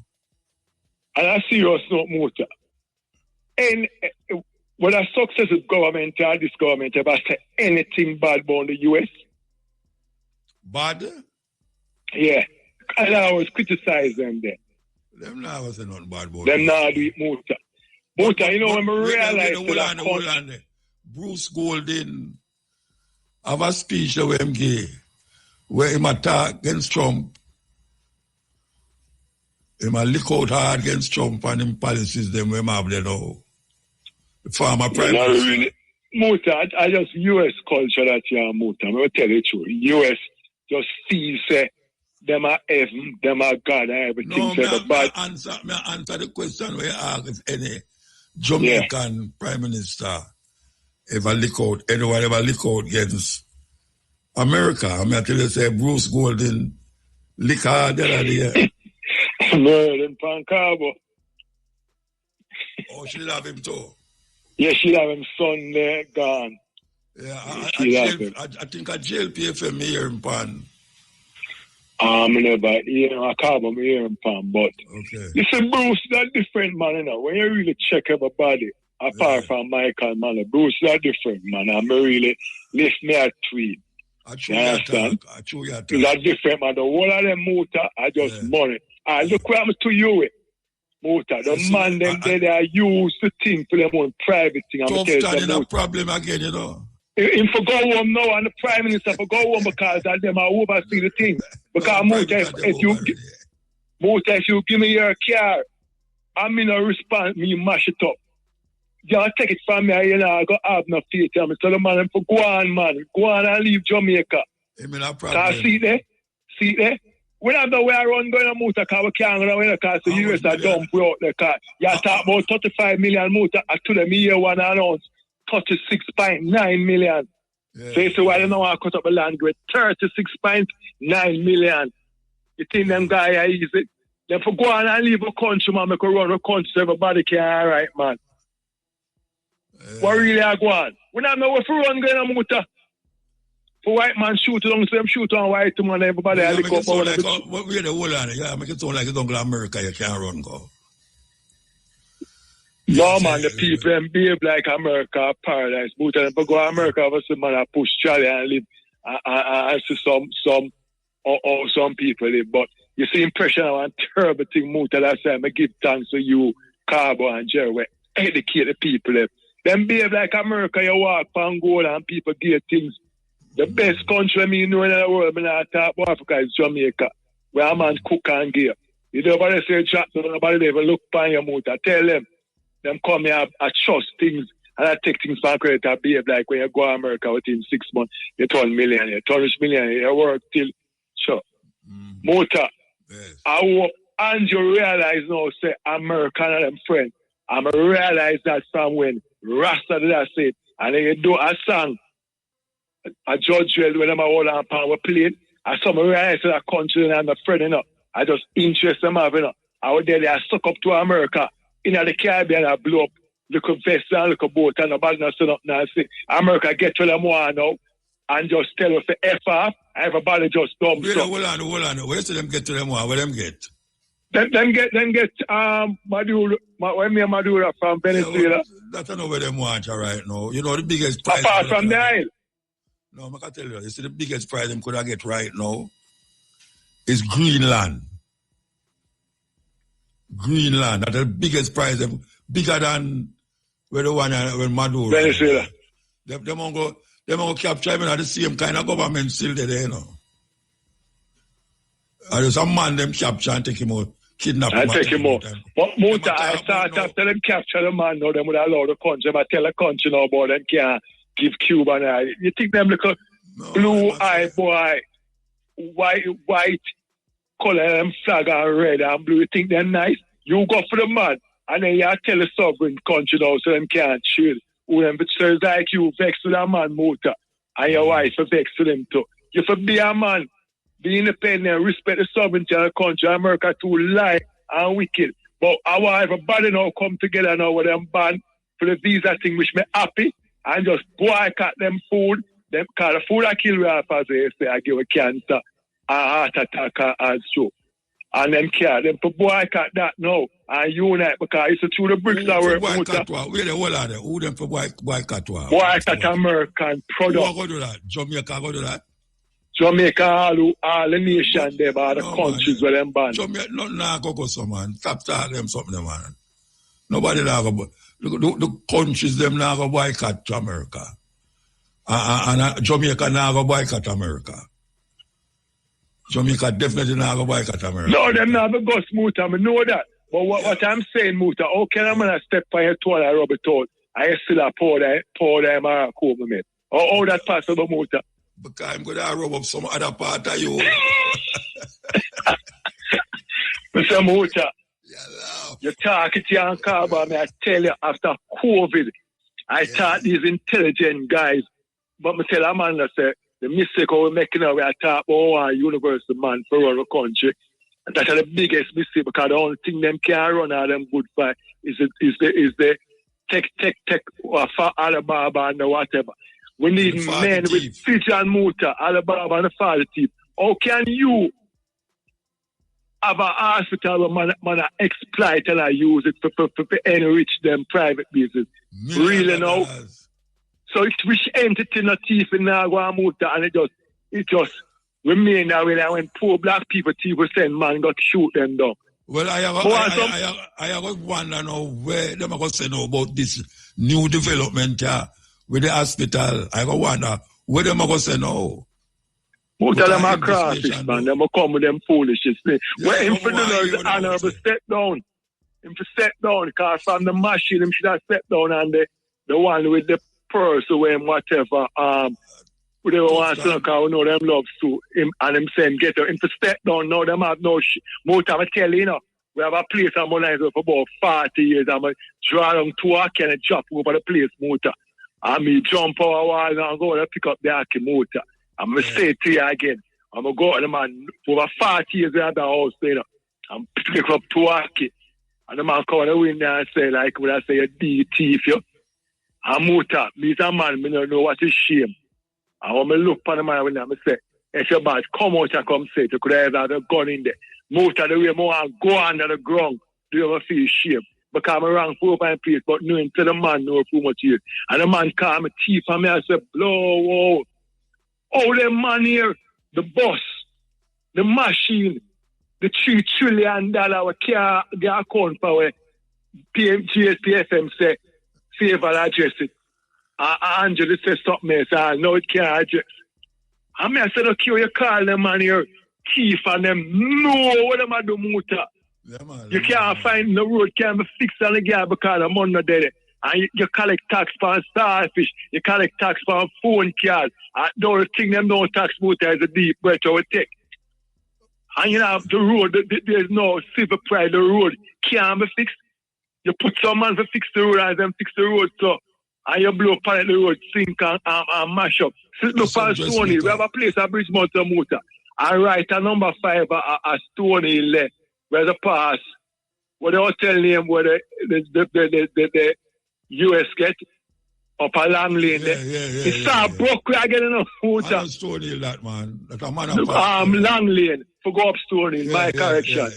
Speaker 13: And I see us not Muta. And when a successive government or this government ever say anything bad about the US?
Speaker 3: Bad?
Speaker 13: Yeah. And I always criticize them there.
Speaker 3: Them now was nothing bad about
Speaker 13: them now do it Muta. Muta, you know, when I realize
Speaker 3: that Bruce Golding have a speech that him gave where him attack against Trump. Him a lick out hard against Trump and him policies them where him have there now. The former prime minister.
Speaker 13: Really, Muta, I just US culture that you are Muta. I'm going to tell you the truth. US just see say them are heaven, them are God and everything.
Speaker 3: No,
Speaker 13: me
Speaker 3: answer the question where you ask if any Jamaican prime minister ever lick out, anyone ever lick out against America. I mean, I tell you, say Bruce Golding lick hard the other day.
Speaker 13: No, them Pancabo.
Speaker 3: Oh, she have him too?
Speaker 13: Yeah, she have him son there gone.
Speaker 3: Yeah, I think a jail pay for me here in Pan.
Speaker 13: I can't remember here in Pan, but listen, Bruce, that's different, man, you know. When you really check everybody, apart from Michael, man, Bruce, that's different, man. I'm really lift me a tweet. You understand? That's different, man. The whole of them Muta are just money. Look what happened to you, Muta. The man them they are used to think for them own private thing.
Speaker 3: Tough time in a problem again, you know.
Speaker 13: Him for go home now and the Prime Minister for go home because of them are oversee the thing. Because Muta, if you give me your car, I'm in a response, me mash it up. You take it from me, you know, I go have no faith. I tell the man for go on, man. Go on and leave Jamaica. Because see there? We don't know where I run going to Muta because we can't run away because the US are dump we out there. You talk about 35 million Muta. I told them year one announced 36.9 million. So you say, why don't I cut up the land with 36.9 million? You think them guys are easy? Then for go on and leave a country, man, make a run a country so everybody can, all right, man. What really are going? We don't know if we run going to Muta. For white man shoot along, so them shoot on white man, everybody
Speaker 3: look up. What we the whole on it? Yeah, make it sound like it's Uncle America, you can't run go.
Speaker 13: No, man, the people them behave like America, paradise. But then go to America, obviously, man, I push Charlie and live. I see some people live. But you see impression of a terrible thing, Muta, that's why I give thanks to you, Carbo and Jerry, we educate the people. Them behave like America, you walk on gold and people get things. The best country in the world, when I talk about Africa, is Jamaica, where a man cook and gear. You know, nobody say chat, nobody ever look upon your motor. Tell them come here, I trust things, and I take things for credit. I behave like when you go to America within 6 months, you turn million, you turn million, you work till, sure. Motor, I hope, and you realize now, say, America and them friends. I'm realize that from when Rasta did I say it, and then you do a song, a judge when I'm all on power playing, I saw me realize that country and I'm a friend, you know. I just interest them, you know. I was there, I stuck up to America. In the Caribbean, I blew up, look a vest and look a boat, and nobody not set up now. I say, America get to them one now, and just tell us the F off, everybody just dump stuff.
Speaker 3: Hold on. Where do them get to them one? Where them get?
Speaker 13: Then get Maduro, Maduro from Venezuela.
Speaker 3: That's not where them want right now. You know the biggest prize.
Speaker 13: Apart from the island.
Speaker 3: No, I can tell you see the biggest prize them could get right now is Greenland. Greenland, that's the biggest prize, bigger than where the one when Maduro.
Speaker 13: Venezuela.
Speaker 3: Them won't go capture him at the same kind of government still there, you know. And some man them capture and take him out, kidnap him.
Speaker 13: Take him out. But Muta, I start after them capture the man, now them would allow the country, but tell the country now about them can't give Cuba an eye. You think them look blue eye boy, white color them flag and red and blue, you think they're nice? You go for the man, and then you tell the sovereign country now so them can't chill. Who them says like you vex with a man, Muta, and your wife vex with them too. You for be a man, be independent, respect the sovereignty of the country. America too lie and wicked. But our everybody now come together now with them ban for the visa thing, which me happy, and just boycott them food. Them cause the food I kill we off, as they say, I give a cancer, a heart attack, and stroke. And them care them for boycott that now and unite because it's through the bricks that work.
Speaker 3: Where the whole of them? Who them for boycott?
Speaker 13: Boycott American product.
Speaker 3: Who go do that? Jamaica go do that?
Speaker 13: Jamaica, all the nation there, all the countries where them banned.
Speaker 3: Jamaica, nothing go so man. Stop telling them something, man. Nobody now go. The countries them now go boycott America. And Jamaica now go boycott America. Jamaica definitely not go boycott America.
Speaker 13: No, them not go smooth. I know that. But what I'm saying, Muta, how can I man step by your toe and rub it out? I still pour them over me. How that possible, Muta?
Speaker 3: Because I'm going to rub up some other part of you.
Speaker 13: Mr. Muta, you talk it here and call about me. I tell you, after COVID, I thought these intelligent guys, but I tell a man that say, the mistake we're making now, we are talking about a universal man for run the country. And that's the biggest mistake because the only thing them can run all them good for is the tech for Alabama and whatever. We need men with vision motor, Alabama and the father teeth. How can you have a hospital where man exploit and I use it for enrich them private business? Really now? So it's which entity not thief in Naguamuta and it just remain that way when poor black people send man got shoot them down.
Speaker 3: Well, I have wonder now where them are going to say now about this new development with the hospital. I go wonder where them are going to say now.
Speaker 13: Most of them are crosses, man. Them will come with them foolishness. Where him for the honorable step down. Him to step down because from the machine him should have stepped down and the one with the purse or whatever, whatever wants to know, because we know them loves to him and him saying get him to step down now, them have no more time I tell you, we have a place I'm for about 40 years, I'm going to draw down to a kind of drop over the place motor. And me jump over a wall and go and pick up the Aki motor. I'm going to say to you again, I'm going to go to the man for over 40 years in the house, and pick up to Aki. And the man come on the window and say, like, when I say a D thief, you. And Muta, me's a man, me don't know what is shame. And when I look upon the man, I say, if you're bad, come out and come say it. You could have had a gun in there. Muta, the way I go under the ground, do you ever feel shame? Because I'm wrong for open place, but knowing to the man know too much here. And the man call me thief, and me I say, blow out. Oh, the man here, the bus, the machine, the $3 trillion we can't get account for where GSPFM say, favor address it. Angela says something else. No, it can't address. I mean, I said, okay, you call them man here, thief and them. No, what am I do, Muta? You can't find the road, can't be fixed on the guy because the money not there. And you collect tax for starfish, you collect tax for phone card. Don't think them don't tax Muta is a deep breath we take. And you know, the road, there's no civil pride, the road can't be fixed. You put some man to fix the road and them fix the road so and you blow upon the road, sink and mash up. Look for Stony, we have a place at Bridgemont Motor. And right at number 5 at Stony there, where the pass, where the hotel name where the US get up a long lane there. It's start broke again in a Motor.
Speaker 3: I Stony Hill that man. That a man
Speaker 13: long lane for go up Stony Hill, my correction.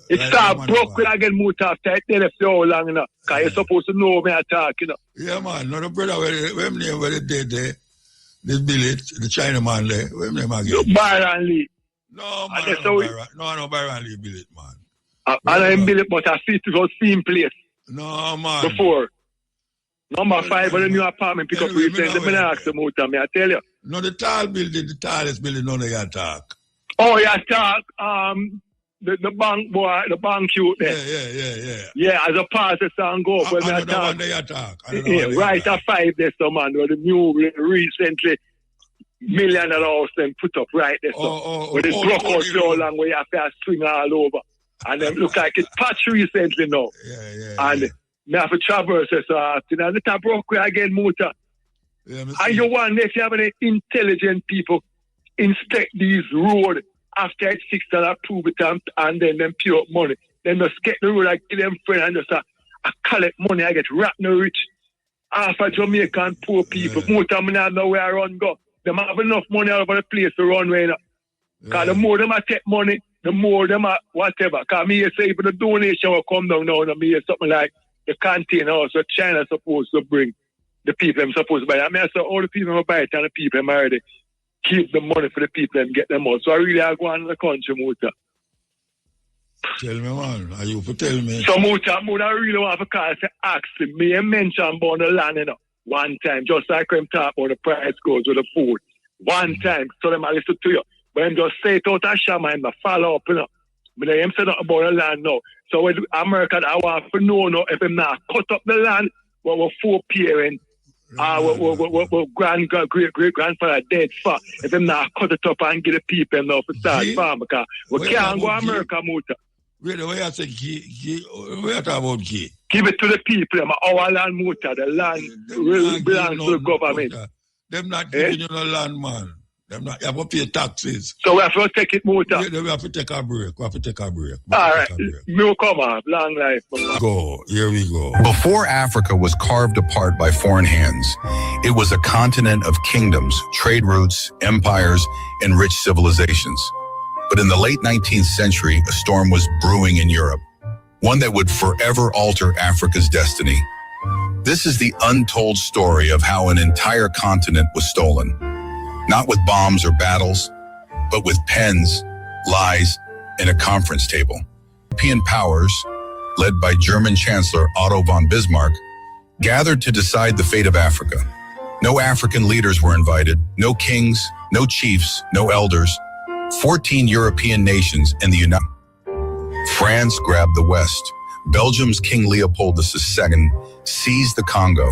Speaker 13: It start broke again, Muta, after I tell you how long, because you're supposed to know me attack,
Speaker 3: Yeah, man. No, the brother, when name where they did there, this billet, the China man there, when name again?
Speaker 13: Byron Lee.
Speaker 3: No, man, no, Byron Lee billet, man.
Speaker 13: I'm billet, but I see it was same place.
Speaker 3: No, man.
Speaker 13: Before. Number 5 of the new apartment pick up recently, I'm ask the Muta, me I tell you.
Speaker 3: No, the tall building, the tallest building, none of you talk.
Speaker 13: Oh, you talk, the bank boy, the bank cute there.
Speaker 3: Yeah.
Speaker 13: Yeah, as a pastor song go up when I talk. Right at 5 there, so man, where the new recently $1 million house then put up right there. So where the broke out so long where you have to swing all over. And then look like it's patched recently now. And me have to traverse it so often. And it's a broke again, Muta. And you want if you have any intelligent people inspect these roads after it's fixed and approve it and then them pay up money. Then just get the road, I give them friend and just I collect money, I get rotten rich. Half of Jamaican poor people, most of them not know where I run go. Them have enough money all over the place to run right now. Because the more them I take money, the more them are whatever. Because me say if the donation will come down now, me hear something like the container also China supposed to bring the people them supposed to buy. I mean, I say all the people who buy it and the people them already keep the money for the people and get them out. So I really I go on in the country, Muta.
Speaker 3: Tell me, man. Are you for tell me?
Speaker 13: So Muta, I really want to call and ask him. Me and mention about the land, you know, one time, just like him talk about the price goes with the food. One time, so them I listen to you. But him just say it out of Shama and follow up, you know. But him say nothing about the land now. So with America, I want to know now if him not cut up the land, what were four parents, what great-grandfather dead for, if him not cut it up and get the people now for start farm, because we can't go America, Muta.
Speaker 3: Wait, where you say where you talk about key?
Speaker 13: Give it to the people, our land, Muta. The land really belongs to the government.
Speaker 3: Them not giving you no land, man. Them not, you have to pay taxes.
Speaker 13: So we have to take it, Muta.
Speaker 3: Yeah, we have to take a break.
Speaker 13: All right. We'll come on. Long life.
Speaker 3: Go. Here we go.
Speaker 14: Before Africa was carved apart by foreign hands, it was a continent of kingdoms, trade routes, empires, and rich civilizations. But in the late 19th century, a storm was brewing in Europe, one that would forever alter Africa's destiny. This is the untold story of how an entire continent was stolen. Not with bombs or battles, but with pens, lies, and a conference table. European powers, led by German Chancellor Otto von Bismarck, gathered to decide the fate of Africa. No African leaders were invited, no kings, no chiefs, no elders. 14 European nations and the United France grabbed the West. Belgium's King Leopold II seized the Congo.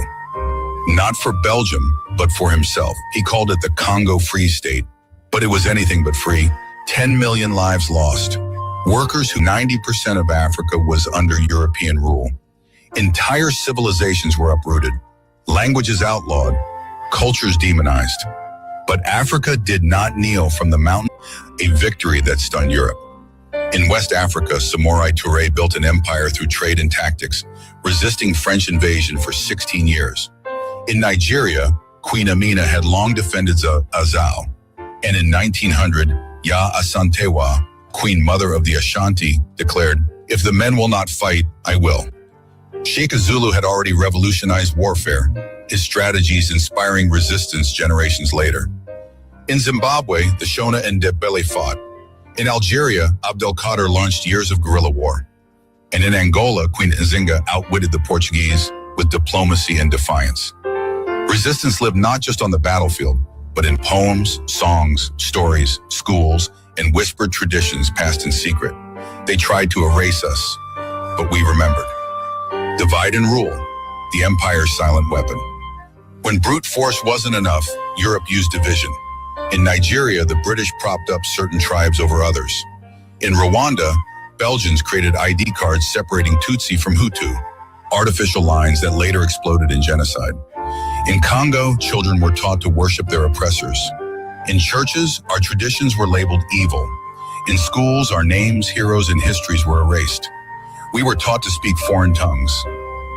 Speaker 14: Not for Belgium, but for himself. He called it the Congo Free State. But it was anything but free. 10 million lives lost. Workers who 90% of Africa was under European rule. Entire civilizations were uprooted. Languages outlawed. Cultures demonized. But Africa did not kneel from the mountain, a victory that stunned Europe. In West Africa, Samouraï Touré built an empire through trade and tactics, resisting French invasion for 16 years. In Nigeria, Queen Amina had long defended Azao, and in 1900, Ya Asantewa, Queen Mother of the Ashanti, declared, "If the men will not fight, I will." Sheikh Zulu had already revolutionized warfare, his strategies inspiring resistance generations later. In Zimbabwe, the Shona and Ndebele fought. In Algeria, Abdelkader launched years of guerrilla war. And in Angola, Queen Nzinga outwitted the Portuguese with diplomacy and defiance. Resistance lived not just on the battlefield, but in poems, songs, stories, schools, and whispered traditions passed in secret. They tried to erase us, but we remembered. Divide and rule, the empire's silent weapon. When brute force wasn't enough, Europe used division. In Nigeria, the British propped up certain tribes over others. In Rwanda, Belgians created ID cards separating Tutsi from Hutu, artificial lines that later exploded in genocide. In Congo, children were taught to worship their oppressors. In churches, our traditions were labeled evil. In schools, our names, heroes, and histories were erased. We were taught to speak foreign tongues,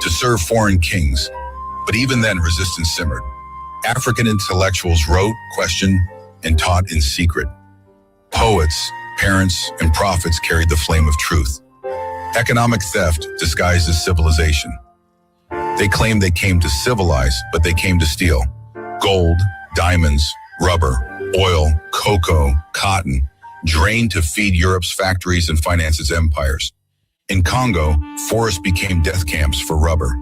Speaker 14: to serve foreign kings, but even then resistance simmered. African intellectuals wrote, questioned, and taught in secret. Poets, parents, and prophets carried the flame of truth. Economic theft disguised as civilization. They claimed they came to civilize, but they came to steal. Gold, diamonds, rubber, oil, cocoa, cotton, drained to feed Europe's factories and finance its empires. In Congo, forests became death camps for rubber.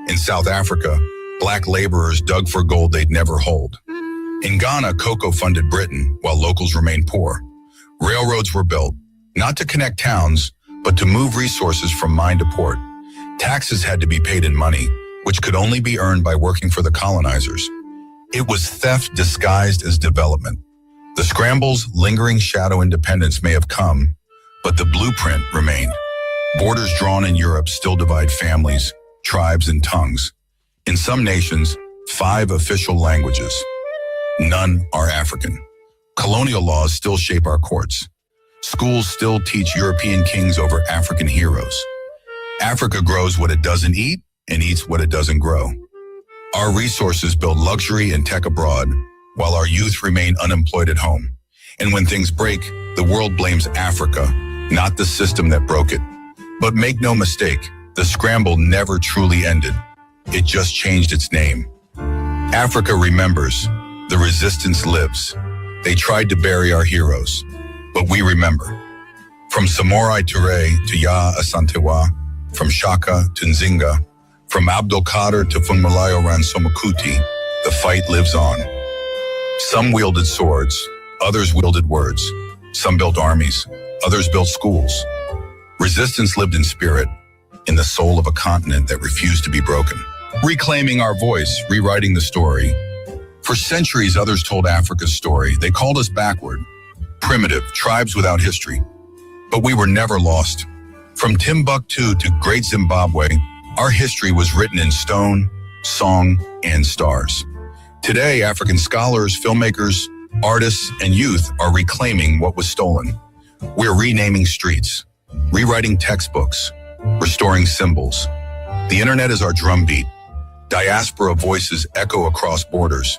Speaker 14: In South Africa, black laborers dug for gold they'd never hold. In Ghana, cocoa funded Britain, while locals remained poor. Railroads were built, not to connect towns, but to move resources from mine to port. Taxes had to be paid in money, which could only be earned by working for the colonizers. It was theft disguised as development. The scramble's lingering shadow independence may have come, but the blueprint remained. Borders drawn in Europe still divide families, tribes, and tongues. In some nations, 5 official languages. None are African. Colonial laws still shape our courts. Schools still teach European kings over African heroes. Africa grows what it doesn't eat and eats what it doesn't grow. Our resources build luxury and tech abroad, while our youth remain unemployed at home. And when things break, the world blames Africa, not the system that broke it. But make no mistake, the scramble never truly ended. It just changed its name. Africa remembers. The resistance lives. They tried to bury our heroes, but we remember. From Samorai Touré to Ya Asantewa, from Shaka to Nzinga, from Abdul Qadir to Funmilayo Ransome-Kuti, the fight lives on. Some wielded swords, others wielded words. Some built armies, others built schools. Resistance lived in spirit, in the soul of a continent that refused to be broken. Reclaiming our voice, rewriting the story. For centuries, others told Africa's story. They called us backward, primitive, tribes without history. But we were never lost. From Timbuktu to Great Zimbabwe, our history was written in stone, song, and stars. Today, African scholars, filmmakers, artists, and youth are reclaiming what was stolen. We're renaming streets, rewriting textbooks, restoring symbols. The internet is our drumbeat. Diaspora voices echo across borders.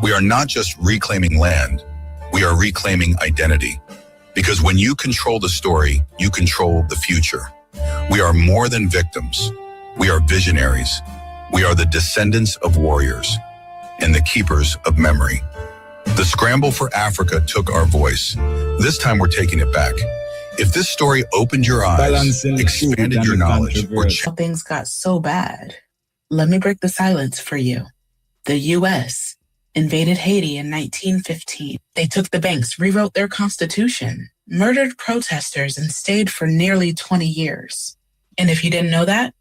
Speaker 14: We are not just reclaiming land, we are reclaiming identity. Because when you control the story, you control the future. We are more than victims. We are visionaries. We are the descendants of warriors and the keepers of memory. The scramble for Africa took our voice. This time we're taking it back. If this story opened your eyes, expanded your knowledge, or
Speaker 15: things got so bad, let me break the silence for you. The U.S. invaded Haiti in 1915. They took the banks, rewrote their constitution, murdered protesters, and stayed for nearly 20 years. And if you didn't know that,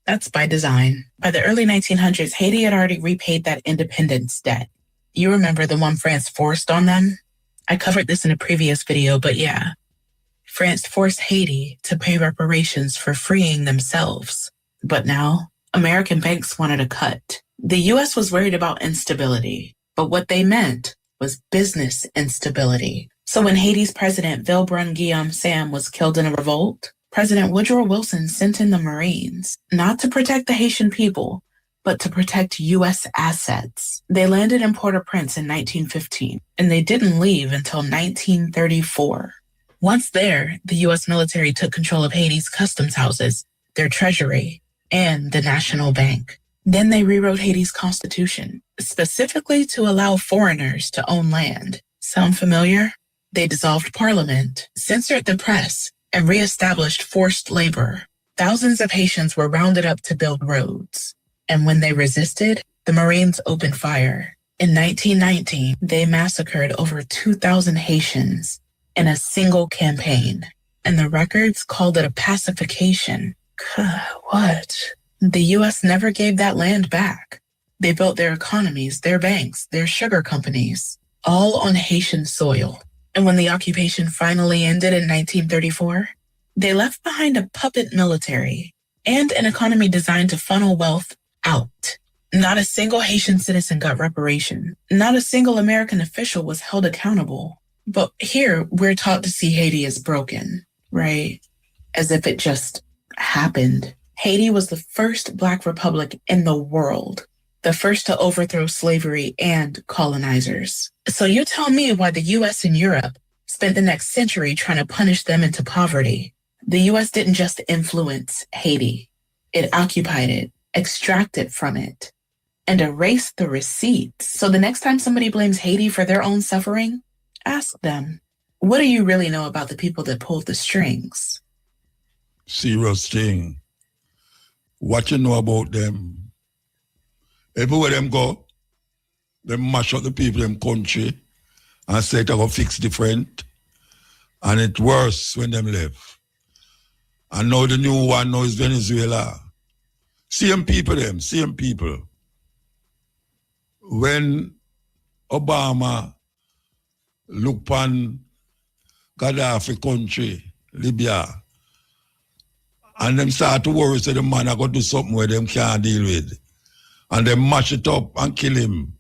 Speaker 15: that's by design. By the early 1900s, Haiti had already repaid that independence debt. You remember the one France forced on them? I covered this in a previous video, but yeah. France forced Haiti to pay reparations for freeing themselves. But now, American banks wanted a cut. The U.S. was worried about instability, but what they meant was business instability. So when Haiti's president, Vilbrun Guillaume Sam, was killed in a revolt, President Woodrow Wilson sent in the Marines, not to protect the Haitian people, but to protect U.S. assets. They landed in Port-au-Prince in 1915, and they didn't leave until 1934. Once there, the U.S. military took control of Haiti's customs houses, their treasury, and the National Bank. Then they rewrote Haiti's constitution, specifically to allow foreigners to own land. Sound familiar? They dissolved parliament, censored the press, and reestablished forced labor. Thousands of Haitians were rounded up to build roads. And when they resisted, the Marines opened fire. In 1919, they massacred over 2,000 Haitians in a single campaign. And the records called it a pacification. What? The U.S. never gave that land back. They built their economies, their banks, their sugar companies, all on Haitian soil. And when the occupation finally ended in 1934, they left behind a puppet military and an economy designed to funnel wealth out. Not a single Haitian citizen got reparation. Not a single American official was held accountable. But here, we're taught to see Haiti as broken, right? As if it just happened. Haiti was the first Black republic in the world, the first to overthrow slavery and colonizers. So you tell me why the U.S. and Europe spent the next century trying to punish them into poverty. The U.S. didn't just influence Haiti. It occupied it, extracted from it, and erased the receipts. So the next time somebody blames Haiti for their own suffering, ask them, what do you really know about the people that pulled the strings?
Speaker 3: Serious thing. What you know about them? Everywhere them go, they mash up the people in country and say it will fix different. And it's worse when them left. And now the new one now is Venezuela. Same people them, same people. When Obama look on Gaddafi country, Libya, and them start to worry, say the man are going to do something where them can't deal with. And they mash it up and kill him.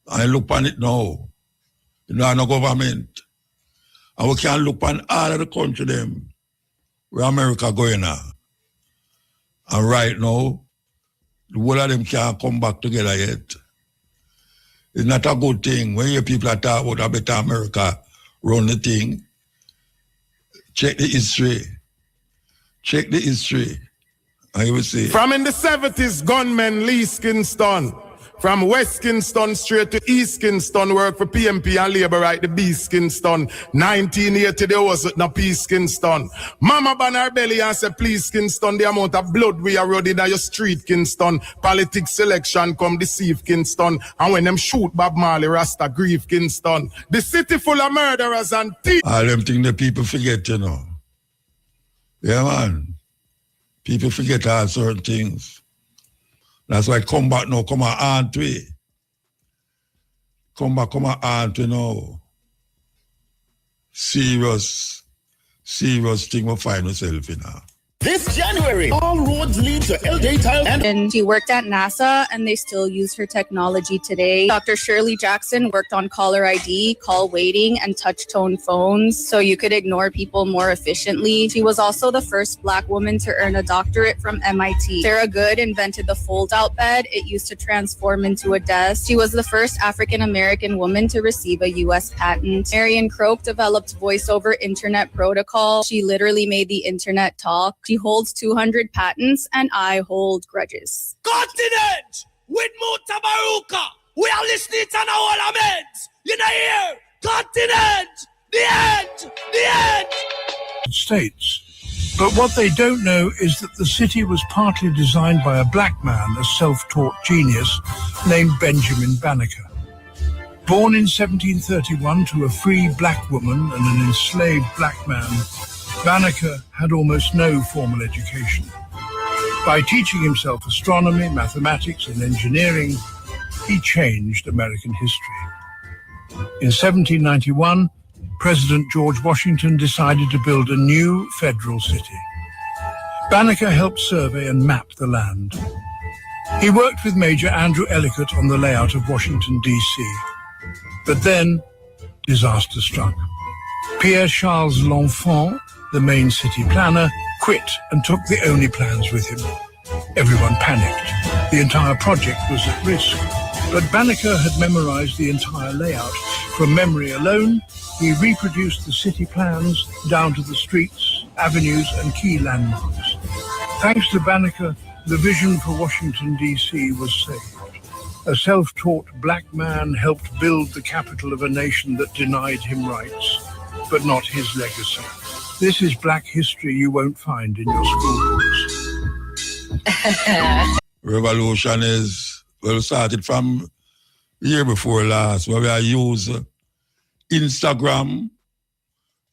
Speaker 3: And look on it now. You know, no government. And we can't look on all of the country them where America going now. And right now, the whole of them can't come back together yet. It's not a good thing when your people are talking about a better America run the thing. Check the history. Check the history. I will say.
Speaker 16: From in the 70s, gunmen Lee Kingston. From West Kingston straight to East Kingston, work for PMP and Labour right the Beast Kingston. 1980 there was no Peace Kingston. Mama ban her belly and say, please Kingston, the amount of blood we are running in your street Kingston. Politics selection come deceive Kingston. And when them shoot Bob Marley, Rasta grieve Kingston. The city full of murderers and thieves.
Speaker 3: All them things the people forget, you know. Yeah, man. People forget all certain things. That's why come back now, come on, aunt we. Come back, aunt we now. Serious thing we find ourselves in now.
Speaker 12: This January, all roads lead to LJ Tile.
Speaker 17: And she worked at NASA, and they still use her technology today. Dr. Shirley Jackson worked on caller ID, call waiting, and touch-tone phones, so you could ignore people more efficiently. She was also the first Black woman to earn a doctorate from MIT. Sarah Good invented the fold-out bed. It used to transform into a desk. She was the first African-American woman to receive a U.S. patent. Marion Croak developed voice-over internet protocol. She literally made the internet talk. She holds 200 patents, and I hold grudges.
Speaker 12: Continent with MUTABARUKA. We are listening to our laments. You know here. Continent. The end. The end.
Speaker 18: States. But what they don't know is that the city was partly designed by a black man, a self-taught genius named Benjamin Banneker. Born in 1731 to a free black woman and an enslaved black man, Banneker had almost no formal education. By teaching himself astronomy, mathematics, and engineering, he changed American history. In 1791, President George Washington decided to build a new federal city. Banneker helped survey and map the land. He worked with Major Andrew Ellicott on the layout of Washington, D.C. But then, disaster struck. Pierre Charles L'Enfant, the main city planner, quit and took the only plans with him. Everyone panicked. The entire project was at risk. But Banneker had memorized the entire layout. From memory alone, he reproduced the city plans down to the streets, avenues, and key landmarks. Thanks to Banneker, the vision for Washington, D.C. was saved. A self-taught black man helped build the capital of a nation that denied him rights, but not his legacy. This is black history you won't find in your school books.
Speaker 3: Revolution is, well, started from year before last, where we use Instagram,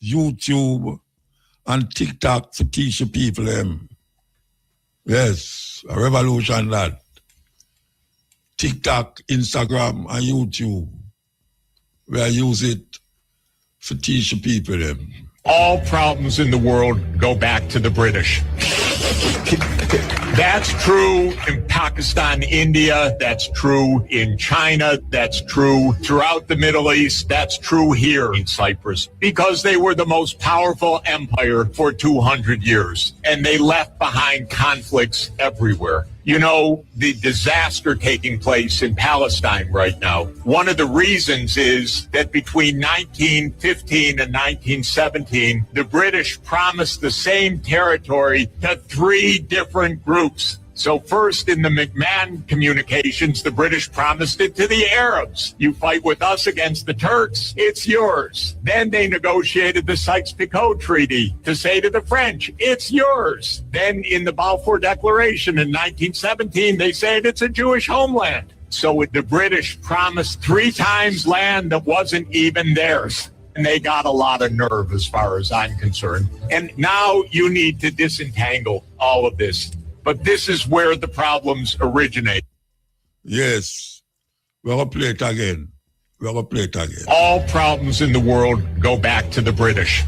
Speaker 3: YouTube, and TikTok to teach the people them. Yes, a revolution that. TikTok, Instagram, and YouTube. We use it to teach the people them.
Speaker 19: All problems in the world go back to the British. That's true in Pakistan, India. That's true in China. That's true throughout the Middle East. That's true here in Cyprus because they were the most powerful empire for 200 years and they left behind conflicts everywhere. You know, the disaster taking place in Palestine right now, one of the reasons is that between 1915 and 1917, the British promised the same territory to 3 different groups. So first, in the McMahon communications, the British promised it to the Arabs. You fight with us against the Turks, it's yours. Then they negotiated the Sykes-Picot Treaty to say to the French, it's yours. Then in the Balfour Declaration in 1917, they said it's a Jewish homeland. So the British promised 3 times land that wasn't even theirs. And they got a lot of nerve as far as I'm concerned. And now you need to disentangle all of this. But this is where the problems originate.
Speaker 3: Yes. We're going to play it again. We're going to play it again.
Speaker 19: All problems in the world go back to the British.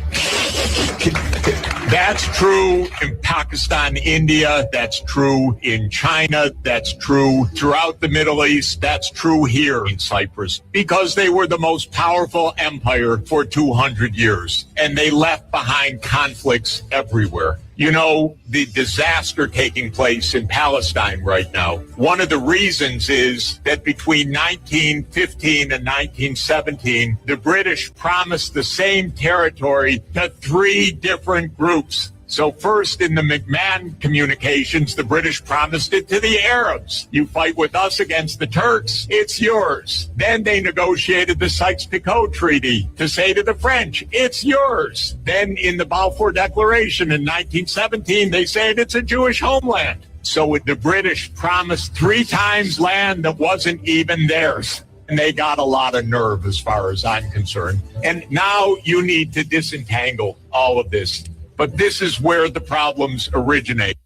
Speaker 19: That's true in Pakistan, India. That's true in China. That's true throughout the Middle East. That's true here in Cyprus because they were the most powerful empire for 200 years and they left behind conflicts everywhere. You know, the disaster taking place in Palestine right now. One of the reasons is that between 1915 and 1917, the British promised the same territory to 3 different groups. So first, in the McMahon communications, the British promised it to the Arabs. You fight with us against the Turks, it's yours. Then they negotiated the Sykes-Picot Treaty to say to the French, it's yours. Then in the Balfour Declaration in 1917, they said it's a Jewish homeland. So the British promised 3 times land that wasn't even theirs. And they got a lot of nerve as far as I'm concerned. And now you need to disentangle all of this. But this is where the problems originate.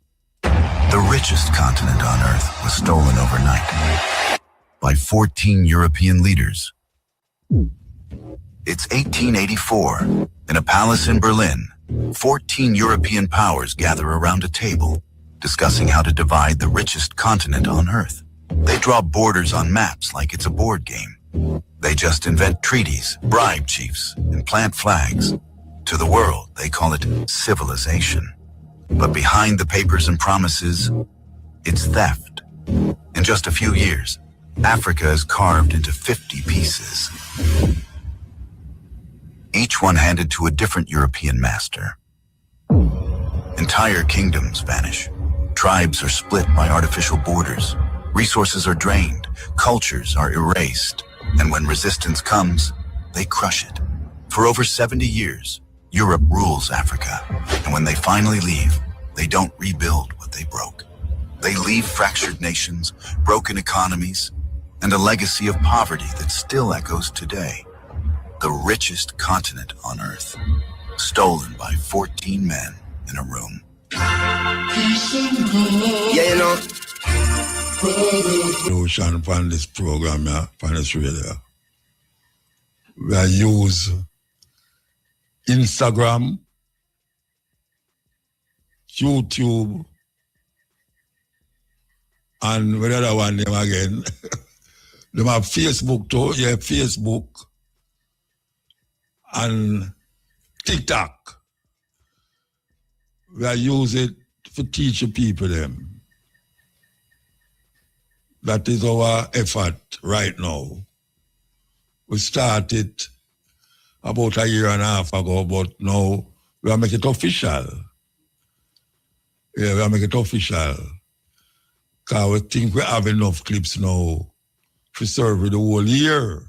Speaker 20: The richest continent on Earth was stolen overnight by 14 European leaders. It's 1884. In a palace in Berlin, 14 European powers gather around a table, discussing how to divide the richest continent on Earth. They draw borders on maps like it's a board game. They just invent treaties, bribe chiefs, and plant flags. To the world, they call it civilization. But behind the papers and promises, it's theft. In just a few years, Africa is carved into 50 pieces, each one handed to a different European master. Entire kingdoms vanish. Tribes are split by artificial borders. Resources are drained. Cultures are erased. And when resistance comes, they crush it. For over 70 years, Europe rules Africa, and when they finally leave, they don't rebuild what they broke. They leave fractured nations, broken economies, and a legacy of poverty that still echoes today. The richest continent on Earth, stolen by 14 men in a room.
Speaker 3: Yeah, you know. Ocean on this program, yeah, on this radio. We use Instagram, YouTube, and the other one name again. They have Facebook too, yeah, Facebook and TikTok. We use it for teaching people them. That is our effort right now. We started about a year and a half ago, but now we are making it official. Yeah, we are making it official. Because we think we have enough clips now to serve the whole year.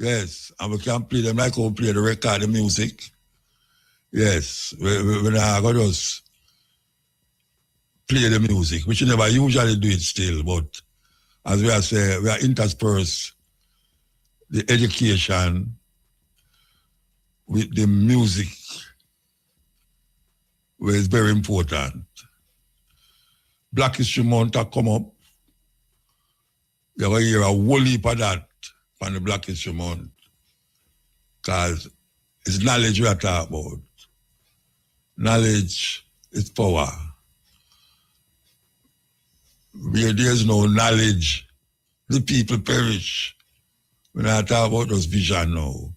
Speaker 3: Yes, and we can play them like we play the record, the music. Yes, we're not going to just play the music, which we never usually do it still, but as we are saying, we are interspersed the education with the music, where it's very important. Black History Month has come up. You're going to hear a whole heap of that on the Black History Month, because it's knowledge we are talking about. Knowledge is power. Where there's no knowledge, the people perish. When I talk about those vision now,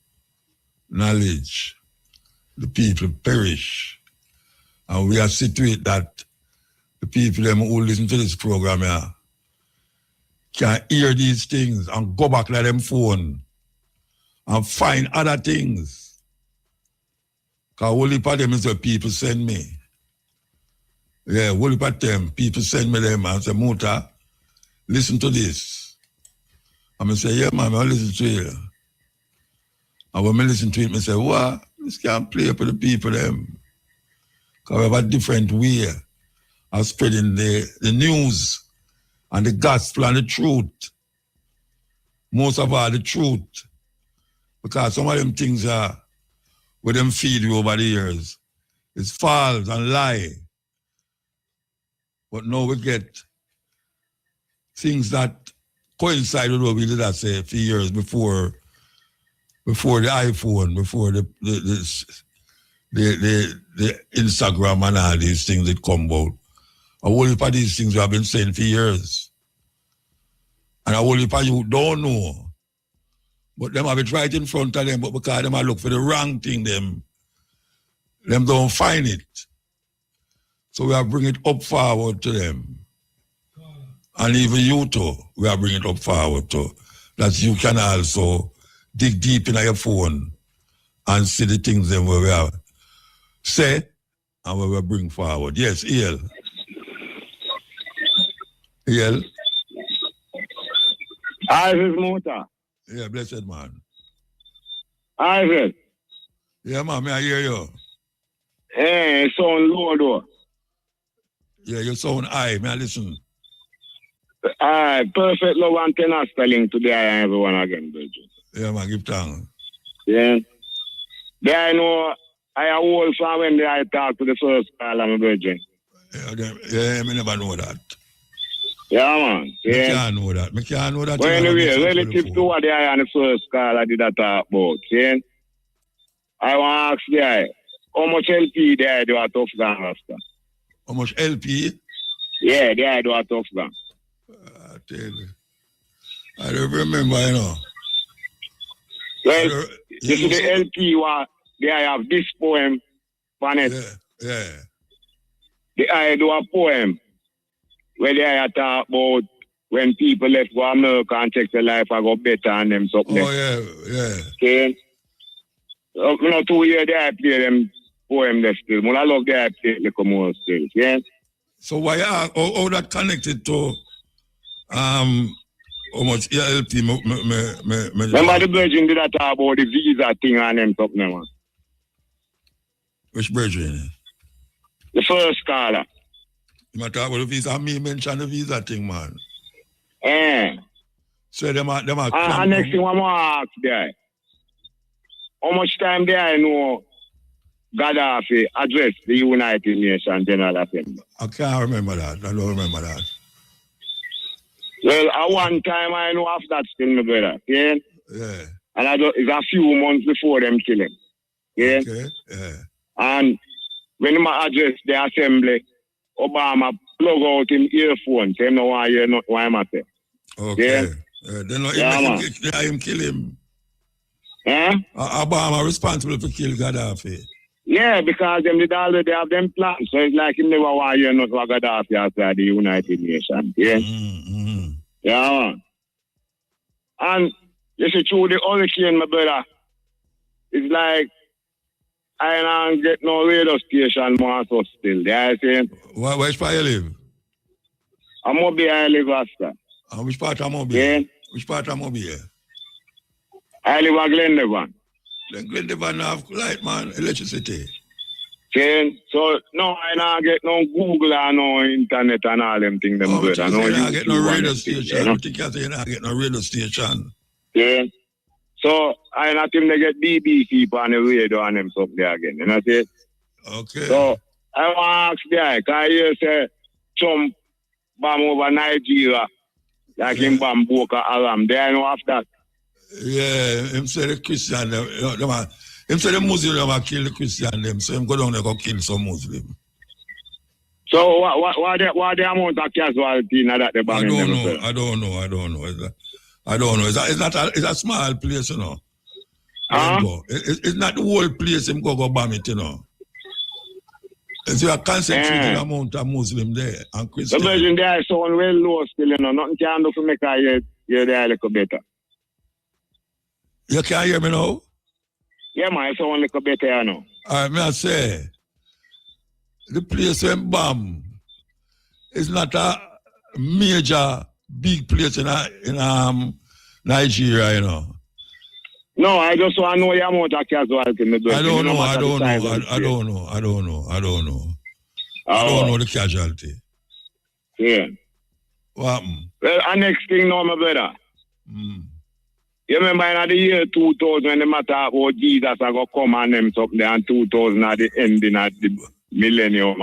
Speaker 3: knowledge, the people perish. And we are situated that the people who listen to this program here can hear these things and go back to them phone and find other things. Because only part of them is what people send me. Yeah, only part of them, people send me them and say, Muta, listen to this. And I say, yeah, man, I listen to it. And when I listen to it, I say, what? This can't play for the people them. Because we have a different way of spreading the news and the gospel and the truth. Most of all, the truth. Because some of them things are where them feed you over the years. It's false and lie. But now we get things that coincide with what we did, I say, a few years before the iPhone, before the Instagram and all these things that come out. A whole heap of these things we have been saying for years. And a whole heap of you don't know. But them have it right in front of them, but because them have look for the wrong thing, them Them don't find it. So we are bringing it up forward to them. And even you too, we are bringing it up forward too. That you can also dig deep in your phone and see the things them where we are say and where we bring forward. Yes, EL. EL.
Speaker 21: Isis Muta.
Speaker 3: Yeah, blessed man.
Speaker 21: Isis.
Speaker 3: Yeah, man, I hear you.
Speaker 21: Hey, sound low though.
Speaker 3: Yeah, you sound high. May I listen?
Speaker 21: Perfect love and tenor spelling today and everyone again, Bridget.
Speaker 3: Yeah, man, give tongue.
Speaker 21: Yeah. There I know I hold from when I talk to the first caller, my Bridget.
Speaker 3: Yeah, I never know that.
Speaker 21: Yeah, man. Yeah.
Speaker 3: I can't know that. I can't know that.
Speaker 21: But anyway, relative to what the guy on the first call I did that talk about, see? I want to ask the guy, how much LP the guy do a tough gun, Rasta?
Speaker 3: How much LP?
Speaker 21: Yeah, the guy do a tough gun.
Speaker 3: I tell you. I don't remember, you know.
Speaker 21: Well, this is the LP where the guy have this poem on it.
Speaker 3: Yeah.
Speaker 21: The guy do a poem where the guy talk about when people left for America and check their life, I go better and them something.
Speaker 3: Oh, yeah.
Speaker 21: Okay? So, 2 years they play them poem there still. I love the play the more still. Yeah?
Speaker 3: So why how that connected to how much LP
Speaker 21: remember the Virgin did that talk about the visa thing and them something, man.
Speaker 3: Which Virgin?
Speaker 21: The first caller.
Speaker 3: You talk about the visa, me mention the visa thing, man.
Speaker 21: Yeah.
Speaker 3: So them are
Speaker 21: and next thing I'm gonna ask there. How much time do I know Gaddafi addressed the United Nations General Assembly?
Speaker 3: I can't remember that. I don't remember that.
Speaker 21: Well, at one time I know of that still, my brother. Yeah?
Speaker 3: Yeah.
Speaker 21: And it's a few months before them kill him. Yeah?
Speaker 3: Okay. Yeah.
Speaker 21: And when he addressed the assembly, Obama plug out him earphones. He know why you're not why I'm at it.
Speaker 3: Okay.
Speaker 21: Yeah?
Speaker 3: Then him kill him.
Speaker 21: Huh?
Speaker 3: Obama responsible for kill Gaddafi.
Speaker 21: Yeah, because them did already have them plans. So it's like him never want you not for Gaddafi outside the United Nations. Yeah?
Speaker 3: Mm-hmm.
Speaker 21: Yeah, man. And you see, through the hurricane, my brother, it's like I don't get no radio station more so still. Yeah, I say.
Speaker 3: Which part you live?
Speaker 21: I'm Mobi, I live Asta.
Speaker 3: And which part of Mobi?
Speaker 21: Yeah.
Speaker 3: Which part of Mobi?
Speaker 21: I live at Glendevon.
Speaker 3: Then Glendevon have light, man, electricity.
Speaker 21: Okay, so no, I don't get no Google or no internet and all them things. Them good. I know
Speaker 3: you get no radio station. You think you not get no radio station?
Speaker 21: Yeah. So I not even get BBC on the radio and them something there again. You know what I say?
Speaker 3: Okay.
Speaker 21: So I want to ask the guy, because you say Trump bomb over Nigeria, like him bomb Boko Haram. They know after that.
Speaker 3: Yeah, him say the Christian, him say the Muslim never kill the Christian them, so him go down there go kill some Muslim.
Speaker 21: So what the amount of casualty in that the bomb?
Speaker 3: I don't know. It's a small place, you know. It's not the whole place him go bomb it, you know. It's a concentrated amount of Muslim there and Christian.
Speaker 21: The version there is so well low still, you know. Nothing can do to make you there a little better.
Speaker 3: You can't hear me now?
Speaker 21: Yeah, man, it's only a little better, you know.
Speaker 3: All right, may I say, the place when bomb is not a major, big place in Nigeria, you know.
Speaker 21: No, I just want to know the amount of casualty.
Speaker 3: I don't know the casualty.
Speaker 21: Yeah.
Speaker 3: What happened?
Speaker 21: Well, and next thing now, my brother. You remember in the year 2000 when the matter about Jesus are going to come and them something there, and 2000 at the ending of the millennium,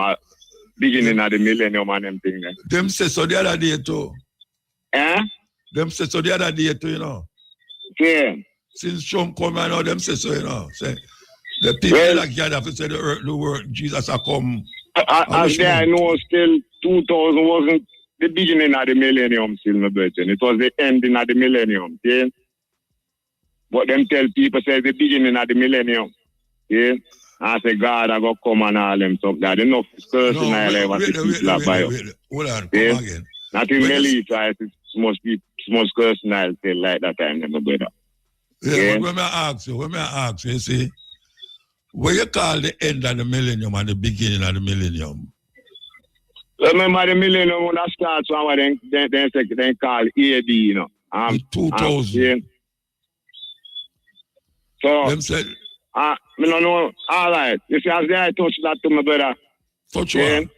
Speaker 21: beginning of the millennium and them thing there.
Speaker 3: Them say so the other day too. Them say so the other day too, you know.
Speaker 21: Yeah.
Speaker 3: Since Trump come, I know them say so, you know. Say the people like Gaddafi say the word Jesus are come.
Speaker 21: As I know, still 2000 wasn't the beginning of the millennium, still, my brother. It was the ending of the millennium, yeah? But them tell people say the beginning of the millennium, yeah? I say God I go come and all them stuff that enough personal ever to people by up.
Speaker 3: Hold on, come again.
Speaker 21: Not in Melissa, it's must be personal thing like that time, my brother.
Speaker 3: Yeah, but when I ask you, you see, what you call the end of the millennium and the beginning of the millennium?
Speaker 21: Remember the millennium when that starts from what they call AD, you know.
Speaker 3: 2000.
Speaker 21: So,
Speaker 3: them said,
Speaker 21: I don't know, all right. You see, as I touch that to my brother.
Speaker 3: Touch what?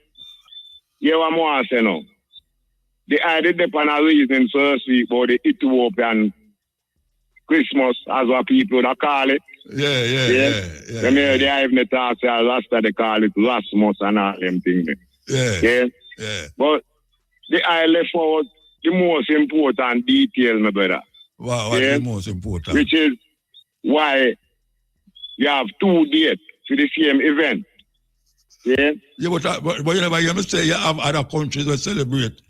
Speaker 21: Yeah, what more I say now. The idea depend on reason first week about the Ethiopian Christmas, as what people that call it.
Speaker 3: Yeah.
Speaker 21: Them hear the even talk say Rasta they call it Rasmus and all them things.
Speaker 3: Yeah.
Speaker 21: But the I left out the most important detail, my brother.
Speaker 3: Wow, what's the most important?
Speaker 21: Which is why you have 2 dates for the same event. Yeah,
Speaker 3: but you never hear me say you have other countries that celebrate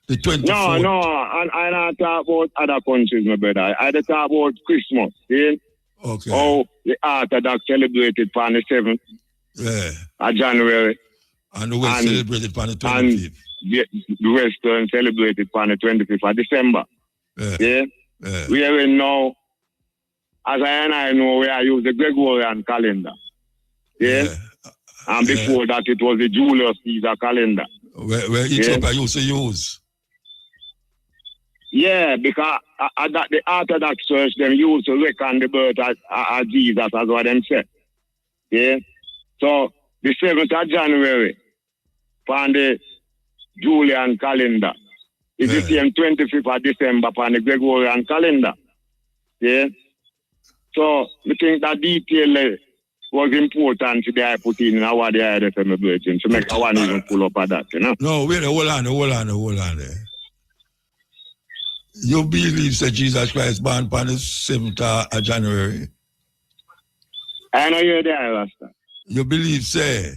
Speaker 3: the 24th.
Speaker 21: No, I don't talk about other countries, my brother. I talk about Christmas. Yeah?
Speaker 3: Okay.
Speaker 21: How the Orthodox celebrated on the 7th of January.
Speaker 3: And the West celebrated on the 25th.
Speaker 21: And the Western celebrated on the 25th of December. Yeah. We are now, as I know, we are use the Gregorian calendar. Yeah. And before that, it was the Julius Caesar calendar.
Speaker 3: Where Ethiopia used to use.
Speaker 21: Yeah, because the Orthodox Church, them used to reckon the birth of Jesus, as what them said. Yeah. So, the 7th of January, on the Julian calendar, is the same 25th of December on the Gregorian calendar. Yeah. So, I think that detail was important to I put in our the idea for my virgin to make one even pull up at that, you know?
Speaker 3: No, wait, hold on. You believe that Jesus Christ born on the 7th of January?
Speaker 21: I know you're there, Rasta.
Speaker 3: You believe, say,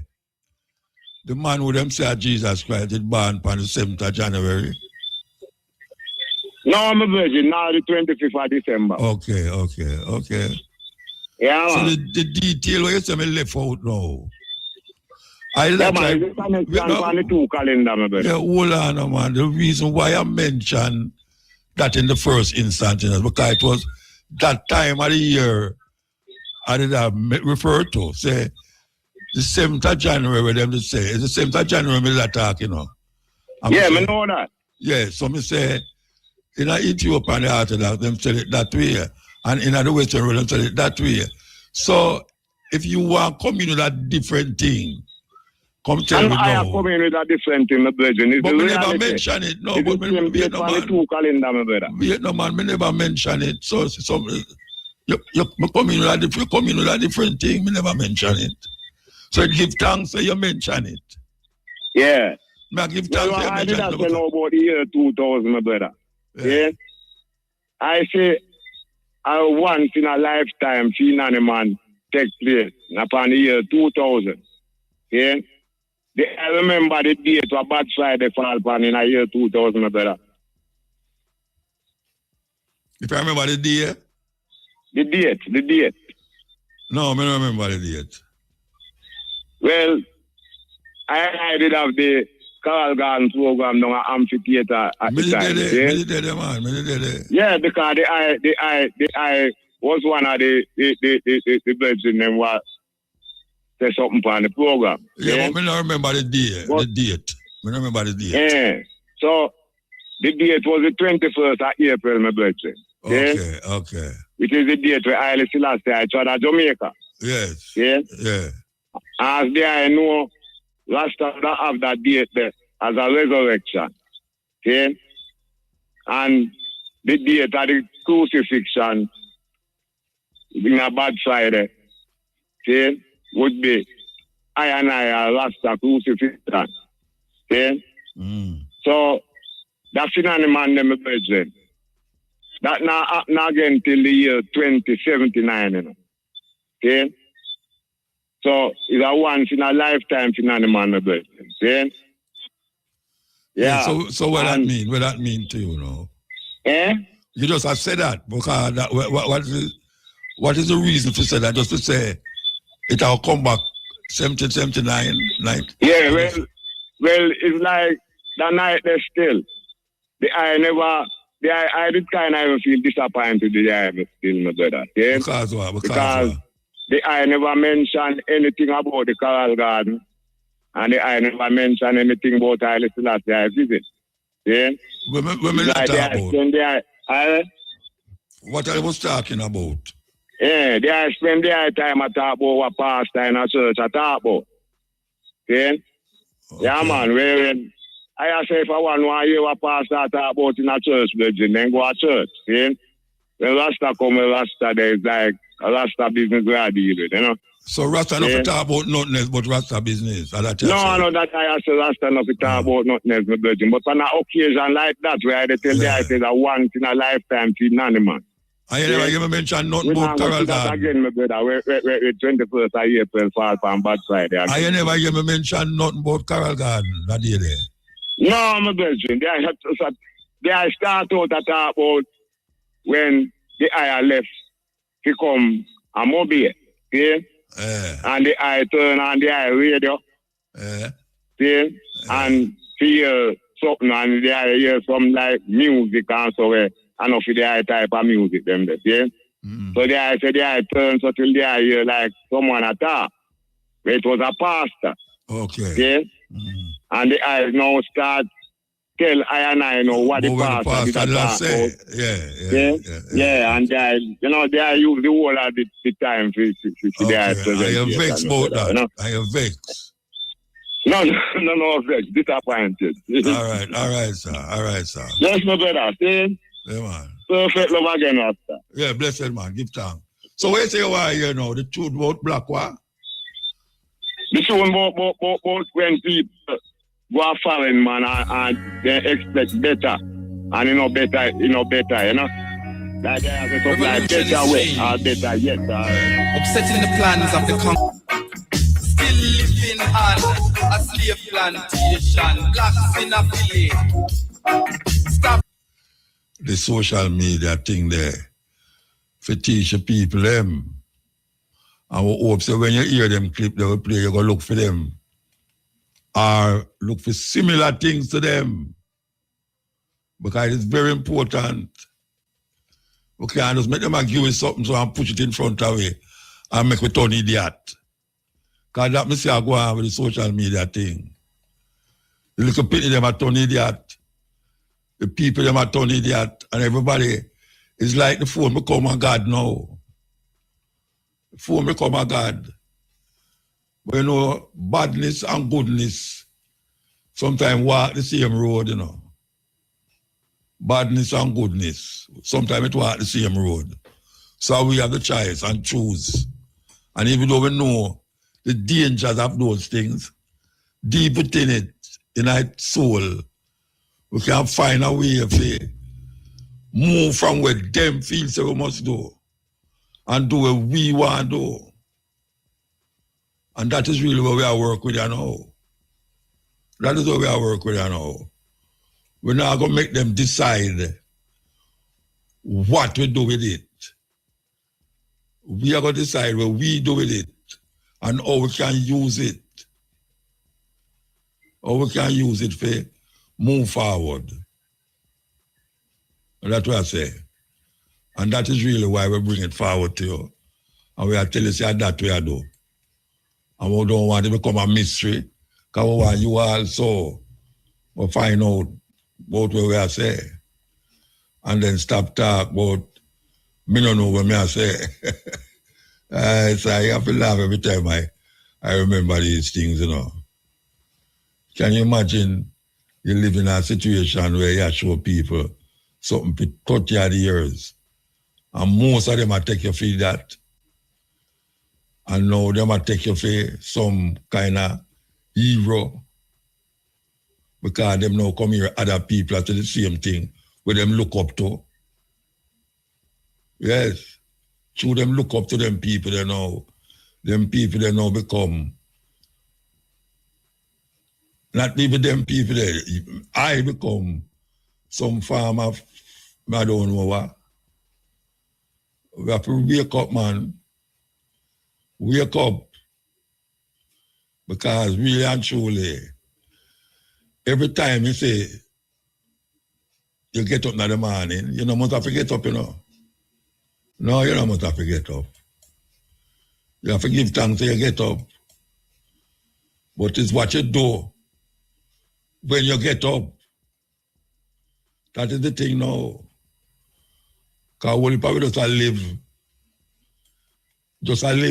Speaker 3: the man who them say Jesus Christ is born on the 7th of January?
Speaker 21: No, I'm a virgin, now the 25th of December.
Speaker 3: Okay.
Speaker 21: Yeah,
Speaker 3: so
Speaker 21: man.
Speaker 3: the detail where you say me left out now. I
Speaker 21: left out. The 2 calendar, my brother.
Speaker 3: Yeah, hold on, man. The reason why I mentioned that in the first instance, you know, because it was that time of the year I did have referred to, say, the 7th of January, where them to say, it's the 7th of January me attack, you know.
Speaker 21: I know that.
Speaker 3: Yeah, so me say, in Ethiopia and the Orthodox, them said it that way, and in the Western world, them said it that way. So, if you want to come in with a different thing, come tell me now.
Speaker 21: I come in with a different thing, my brother.
Speaker 3: But we never mention it. No, but me never mention it. So you come in with a different thing, me never mention it. So give thanks that you mention it.
Speaker 21: Yeah.
Speaker 3: I give thanks that you mention it.
Speaker 21: I didn't know about the year 2000, my brother. Yeah. I say, once in a lifetime, phenomenon take place upon the year 2000. Yeah. I remember the date of Bad Friday fall upon in the year 2000, my brother.
Speaker 3: If I remember the day?
Speaker 21: The date.
Speaker 3: No, I don't remember the date.
Speaker 21: Well, I did have the Carl Garden program down at Amphitheater at the time. Yeah, because the I was one of the birds in them was say something on the program.
Speaker 3: Yeah, but I don't remember the day, the date. I don't remember the date.
Speaker 21: Yeah. So the date was the 21st of April, my birthday.
Speaker 3: Okay.
Speaker 21: Which is the date where Haile Selassie I tried at Jamaica.
Speaker 3: Yes.
Speaker 21: Yeah.
Speaker 3: Yeah.
Speaker 21: As there I know Rasta have that date there as a resurrection. Okay? And the date of the crucifixion in a Bad Friday, okay, would be I a Rasta crucifixion. Okay? So that's in the man them president. That now happen again till the year 2079, you know. Okay? So it's a once in a lifetime phenomenon, my brother. See? Yeah.
Speaker 3: So what that mean? What that mean to you, know? You just have said that because what is the reason to say that? Just to say It'll come back 79 night.
Speaker 21: Yeah, well, it's like that night there still. I did kind of feel disappointed the eye still, my brother. Yeah?
Speaker 3: Because what?
Speaker 21: Because the eye never mentioned anything about the Coral Garden. And the eye never mentioned anything about Haile Selassie visit. Yeah?
Speaker 3: What I was talking about?
Speaker 21: Yeah, they spend their time at talk about what pastor in a church I talk about. Yeah? Okay. Yeah, man. When I say if I want to hear what pastor talk about in a church, then go to church. Yeah? When Rasta come, Rasta there is like a Rasta business we are dealing with, you know?
Speaker 3: So Rasta not talk about nothing else but Rasta business.
Speaker 21: No, that I say Rasta not talk about nothing else, but on an occasion like that, where they tell the I say that once in a lifetime to none, man.
Speaker 3: I never even mentioned nothing about Coral Garden.
Speaker 21: Again, my brother, we're 21st of April fall from Bad Friday.
Speaker 3: I never even mentioned nothing about Coral Garden that day there.
Speaker 21: No, my brother, they start out to talk about when the eye left to come a mobile, see? And the eye turn on the eye radio, see? And feel something and the eye hear some like music and so on. And of the eye type of music them there, yeah? So the eye said the eye turns until the eye hear like someone attack. It was a pastor.
Speaker 3: Okay.
Speaker 21: Yeah? And the eye now start tell I know what the pastor did
Speaker 3: say.
Speaker 21: Yeah, and they use the whole of the time for the eye present.
Speaker 3: I am vexed about that. You know? I am vexed.
Speaker 21: No, vexed. Disappointed.
Speaker 3: All right, sir.
Speaker 21: Yes, my brother. See?
Speaker 3: Yeah, man.
Speaker 21: Perfect love again, Rasta.
Speaker 3: Yeah, blessed man. Give thanks. So where say why you know the truth about black what?
Speaker 21: The truth about when people go foreign man and they expect better. And better, you know. Like they have something like better way or better yet.
Speaker 12: Upsetting the plans of the still living on a slave plantation. Blacks in a village. Stop.
Speaker 3: The social media thing there for teach the people them. And we hope so when you hear them clip they will play, you go look for them. Or look for similar things to them. Because it's very important. We can't just make them argue with something so and push it in front of you and make me turn idiot. Because that me see I go on with the social media thing. The little pity them are turn idiot. The people them are turn idiot, and everybody is like the phone become a god now. The phone become a god. But you know, badness and goodness sometimes walk the same road, you know. Badness and goodness, sometimes it walk the same road. So we have the choice and choose. And even though we know the dangers of those things, deep within it, in our soul, we can find a way to move from where them feel so we must do and do what we want to do. And that is really what we are working with now. That is what we are working with now. We're not going to make them decide what we do with it. We are going to decide what we do with it and how we can use it. How we can use it for move forward. And that's what I say. And that is really why we bring it forward to you. And we are telling you that we are do. And we don't want it to become a mystery. Because we want you also to find out about what we are saying. And then stop talk about me don't know what me I say. So I have to laugh every time I remember these things, you know. Can you imagine you live in a situation where you show people something for 30 odd years, and most of them are take you for that, and now them are take you for some kind of hero, because them now come here other people after the same thing where them look up to. Yes, through them look up to them people they know. Them people they now become not even them people there. I become some form of, I don't know what. We have to wake up, man. Wake up Because really and truly, every time you say, you get up in the morning, you don't must have to get up, you know. No, you don't must have to get up. You have to give thanks till you get up. But it's what you do when you get up. That is the thing now. Because when you probably just live,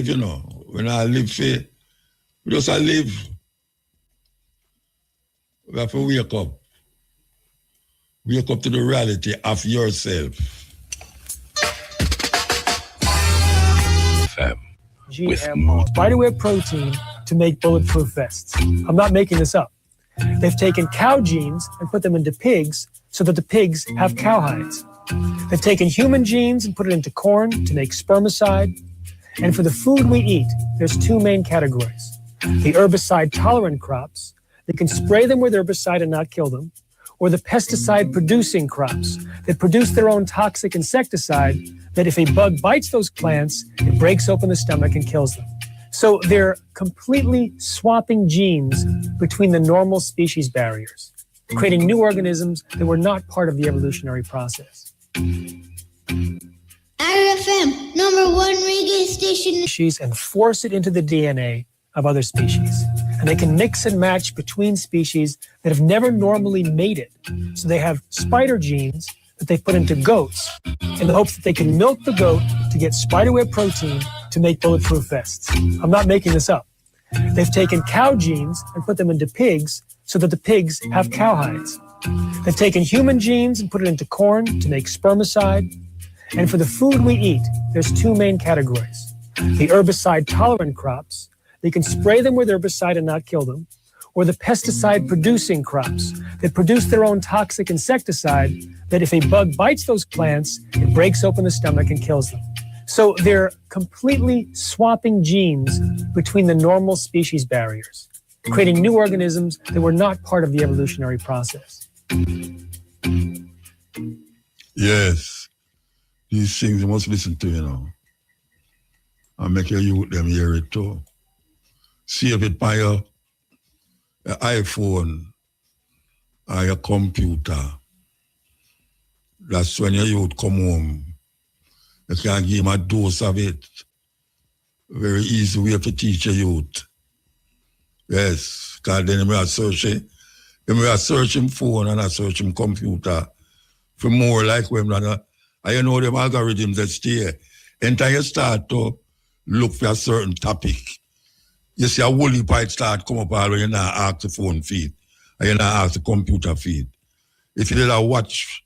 Speaker 3: you know. When I live, we just live. We have to wake up. Wake up to the reality of yourself.
Speaker 4: GMO, spiderweb protein to make bulletproof vests. I'm not making this up. They've taken cow genes and put them into pigs so that the pigs have cowhides. They've taken human genes and put it into corn to make spermicide. And for the food we eat, there's two main categories. The herbicide-tolerant crops, they can spray them with herbicide and not kill them, or the pesticide-producing crops that produce their own toxic insecticide that if a bug bites those plants, it breaks open the stomach and kills them. So they're completely swapping genes between the normal species barriers, creating new organisms that were not part of the evolutionary process.
Speaker 22: RFM, #1 reggae station.
Speaker 4: And force it into the DNA of other species. And they can mix and match between species that have never normally mated. So they have spider genes that they put into goats in the hopes that they can milk the goat to get spiderweb protein to make bulletproof vests. I'm not making this up. They've taken cow genes and put them into pigs so that the pigs have cowhides. They've taken human genes and put it into corn to make spermicide. And for the food we eat, there's two main categories. The herbicide-tolerant crops, they can spray them with herbicide and not kill them, or the pesticide-producing crops that produce their own toxic insecticide that if a bug bites those plants, it breaks open the stomach and kills them. So they're completely swapping genes between the normal species barriers, creating new organisms that were not part of the evolutionary process.
Speaker 3: Yes. These things you must listen to, you know. And make your youth them hear it too. Save it by your iPhone or your computer. That's when your youth come home. You can give him a dose of it. Very easy way to teach your youth. Yes, because then we are searching phone and I search him computer for more like when and you know them algorithms that stay. Until you start to look for a certain topic, you see a whole heap start come up all when you not ask the phone feed and you not ask the computer feed. If you did watch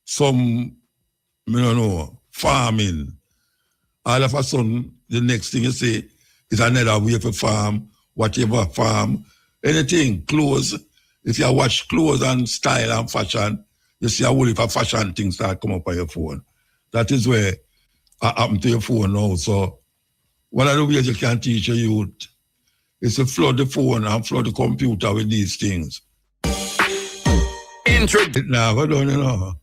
Speaker 3: some, I don't know, farming, all of a sudden the next thing you say is another way for farm, whatever farm, anything, clothes. If you watch clothes and style and fashion, you see a whole heap of fashion things start come up on your phone. That is where I happen to your phone now. So one of the ways you can teach your youth is to flood the phone and flood the computer with these things. It never done, you know.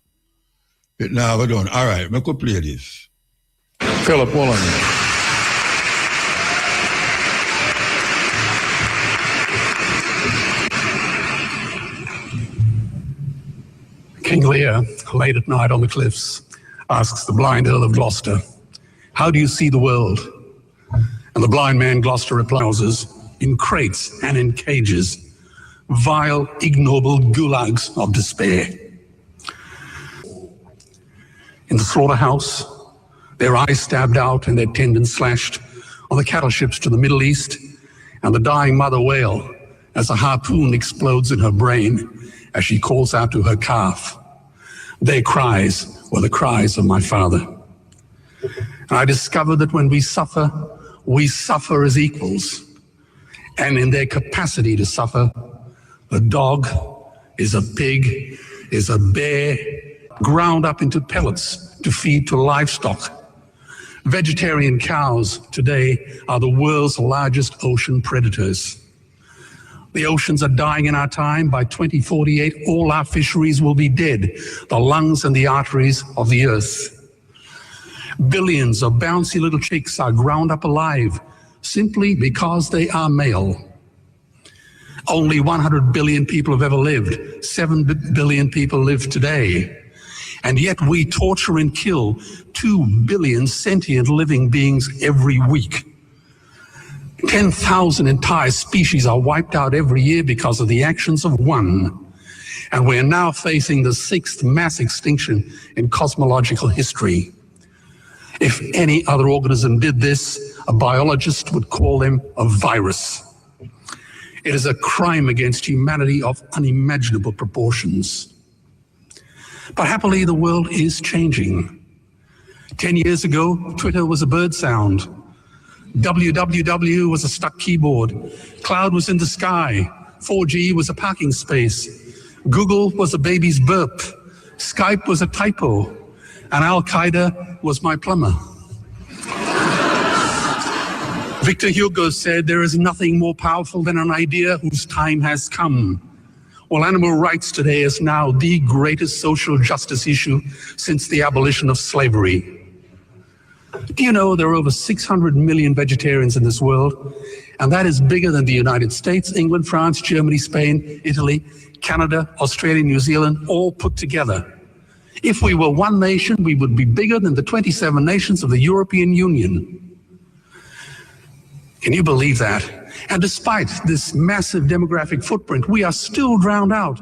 Speaker 3: It never done. All right, I could play this.
Speaker 5: Philip Woolen.
Speaker 23: King Lear, late at night on the cliffs, asks the blind Earl of Gloucester, "How do you see the world?" And the blind man Gloucester replies, "In crates and in cages, vile, ignoble gulags of despair." In the slaughterhouse, their eyes stabbed out and their tendons slashed on the cattle ships to the Middle East, and the dying mother wail as a harpoon explodes in her brain as she calls out to her calf. Their cries were the cries of my father. And I discovered that when we suffer as equals. And in their capacity to suffer, a dog is a pig, is a bear, ground up into pellets to feed to livestock. Vegetarian cows today are the world's largest ocean predators. The oceans are dying in our time. By 2048, all our fisheries will be dead, the lungs and the arteries of the earth. Billions of bouncy little chicks are ground up alive simply because they are male. Only 100 billion people have ever lived. 7 billion people live today. And yet we torture and kill 2 billion sentient living beings every week. 10,000 entire species are wiped out every year because of the actions of one. And we're now facing the 6th mass extinction in cosmological history. If any other organism did this, a biologist would call them a virus. It is a crime against humanity of unimaginable proportions. But happily, the world is changing. 10 years ago, Twitter was a bird sound. www was a stuck keyboard. Cloud was in the sky. 4G was a parking space. Google was a baby's burp. Skype was a typo. And Al-Qaeda was my plumber. Victor Hugo said, there is nothing more powerful than an idea whose time has come. Well, animal rights today is now the greatest social justice issue since the abolition of slavery. Do you know there are over 600 million vegetarians in this world? And that is bigger than the United States, England, France, Germany, Spain, Italy, Canada, Australia, New Zealand, all put together. If we were one nation, we would be bigger than the 27 nations of the European Union. Can you believe that? And despite this massive demographic footprint, we are still drowned out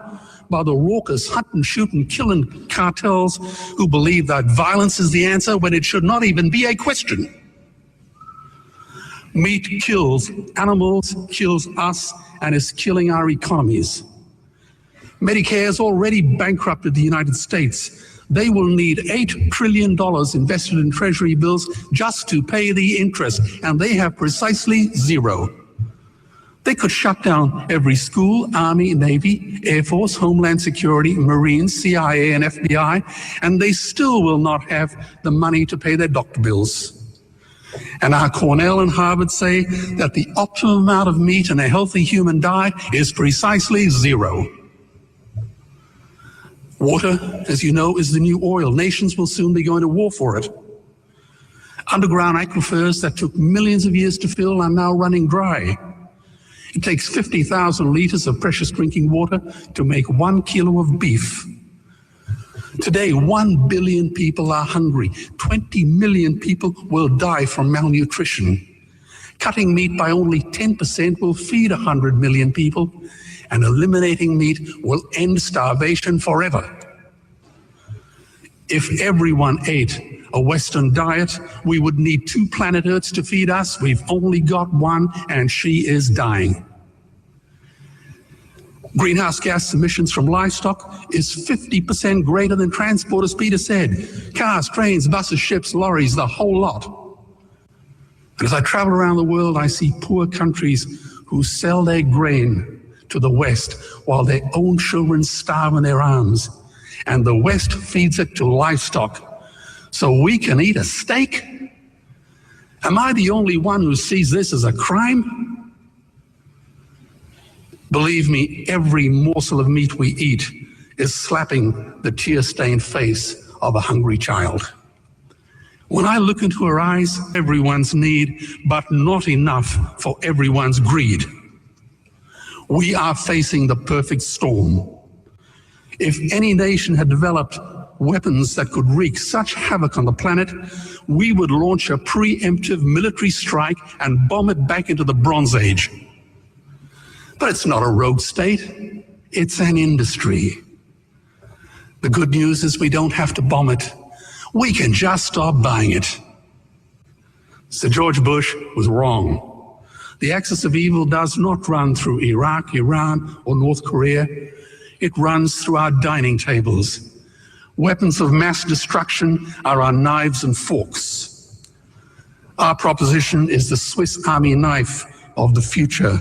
Speaker 23: by the raucous hunting, shooting, killing cartels who believe that violence is the answer when it should not even be a question. Meat kills animals, kills us, and is killing our economies. Medicare has already bankrupted the United States. They will need $8 trillion invested in treasury bills just to pay the interest, and they have precisely zero. They could shut down every school, Army, Navy, Air Force, Homeland Security, Marines, CIA, and FBI, and they still will not have the money to pay their doctor bills. And our Cornell and Harvard say that the optimum amount of meat in a healthy human diet is precisely zero. Water, as you know, is the new oil. Nations will soon be going to war for it. Underground aquifers that took millions of years to fill are now running dry. It takes 50,000 liters of precious drinking water to make 1 kilo of beef. Today, 1 billion people are hungry. 20 million people will die from malnutrition. Cutting meat by only 10% will feed 100 million people, and eliminating meat will end starvation forever. If everyone ate a Western diet, we would need 2 planet Earths to feed us. We've only got one, and she is dying. Greenhouse gas emissions from livestock is 50% greater than transport, as Peter said. Cars, trains, buses, ships, lorries, the whole lot. And as I travel around the world, I see poor countries who sell their grain to the West while their own children starve in their arms. And the West feeds it to livestock so we can eat a steak? Am I the only one who sees this as a crime? Believe me, every morsel of meat we eat is slapping the tear-stained face of a hungry child. When I look into her eyes, everyone's need, but not enough for everyone's greed. We are facing the perfect storm. If any nation had developed weapons that could wreak such havoc on the planet, we would launch a preemptive military strike and bomb it back into the Bronze Age. But it's not a rogue state, it's an industry. The good news is we don't have to bomb it. We can just stop buying it. Sir George Bush was wrong. The axis of evil does not run through Iraq, Iran, or North Korea. It runs through our dining tables. Weapons of mass destruction are our knives and forks. Our proposition is the Swiss Army knife of the future.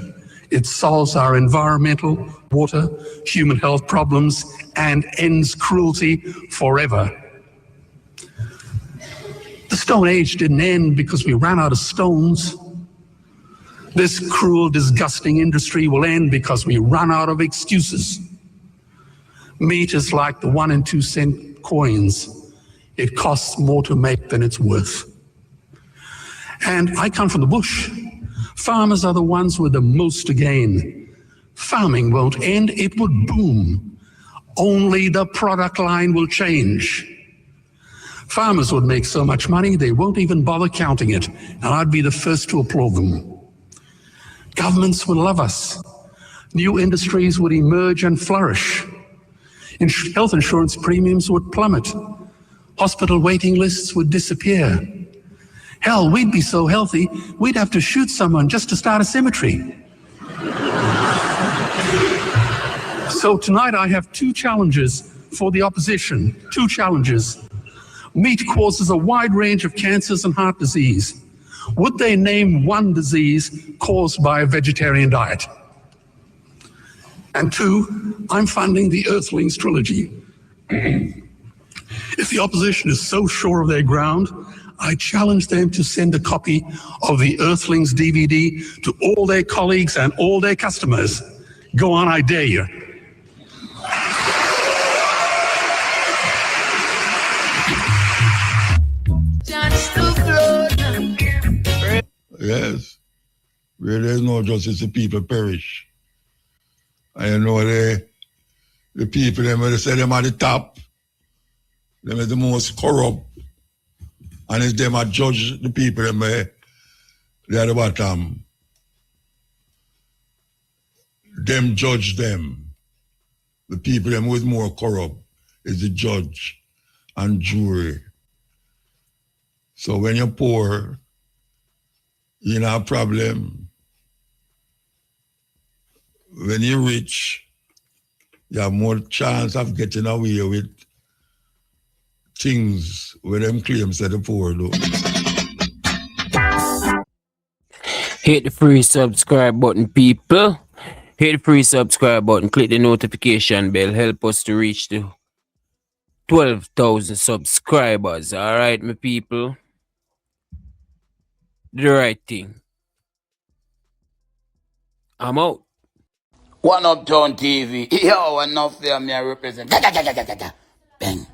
Speaker 23: It solves our environmental, water, human health problems and ends cruelty forever. The Stone Age didn't end because we ran out of stones. This cruel, disgusting industry will end because we run out of excuses. Meat is like the 1 and 2 cent coins. It costs more to make than it's worth. And I come from the bush. Farmers are the ones with the most to gain. Farming won't end, it would boom. Only the product line will change. Farmers would make so much money, they won't even bother counting it, and I'd be the first to applaud them. Governments would love us. New industries would emerge and flourish. Health insurance premiums would plummet. Hospital waiting lists would disappear. Hell, we'd be so healthy, we'd have to shoot someone just to start a cemetery. So tonight I have two challenges for the opposition. Two challenges. Meat causes a wide range of cancers and heart disease. Would they name one disease caused by a vegetarian diet? And two, I'm funding the Earthlings trilogy. If the opposition is so sure of their ground, I challenge them to send a copy of the Earthlings DVD to all their colleagues and all their customers. Go on, I dare you.
Speaker 3: Yes. Where there is no justice, the people perish. And you know the people, them when they say them at the top, them is the most corrupt. And it's them that judge the people, them they at the bottom. Them judge them. The people them who is more corrupt is the judge and jury. So when you're poor, you know a problem. When you're rich, you have more chance of getting away with things where them claims that the poor do.
Speaker 1: Hit the free subscribe button, people. Hit the free subscribe button. Click the notification bell. Help us to reach the 12,000 subscribers. All right, my people. Do the right thing. I'm out.
Speaker 2: One Uptown TV. Yo, enough there, me I represent. Bang.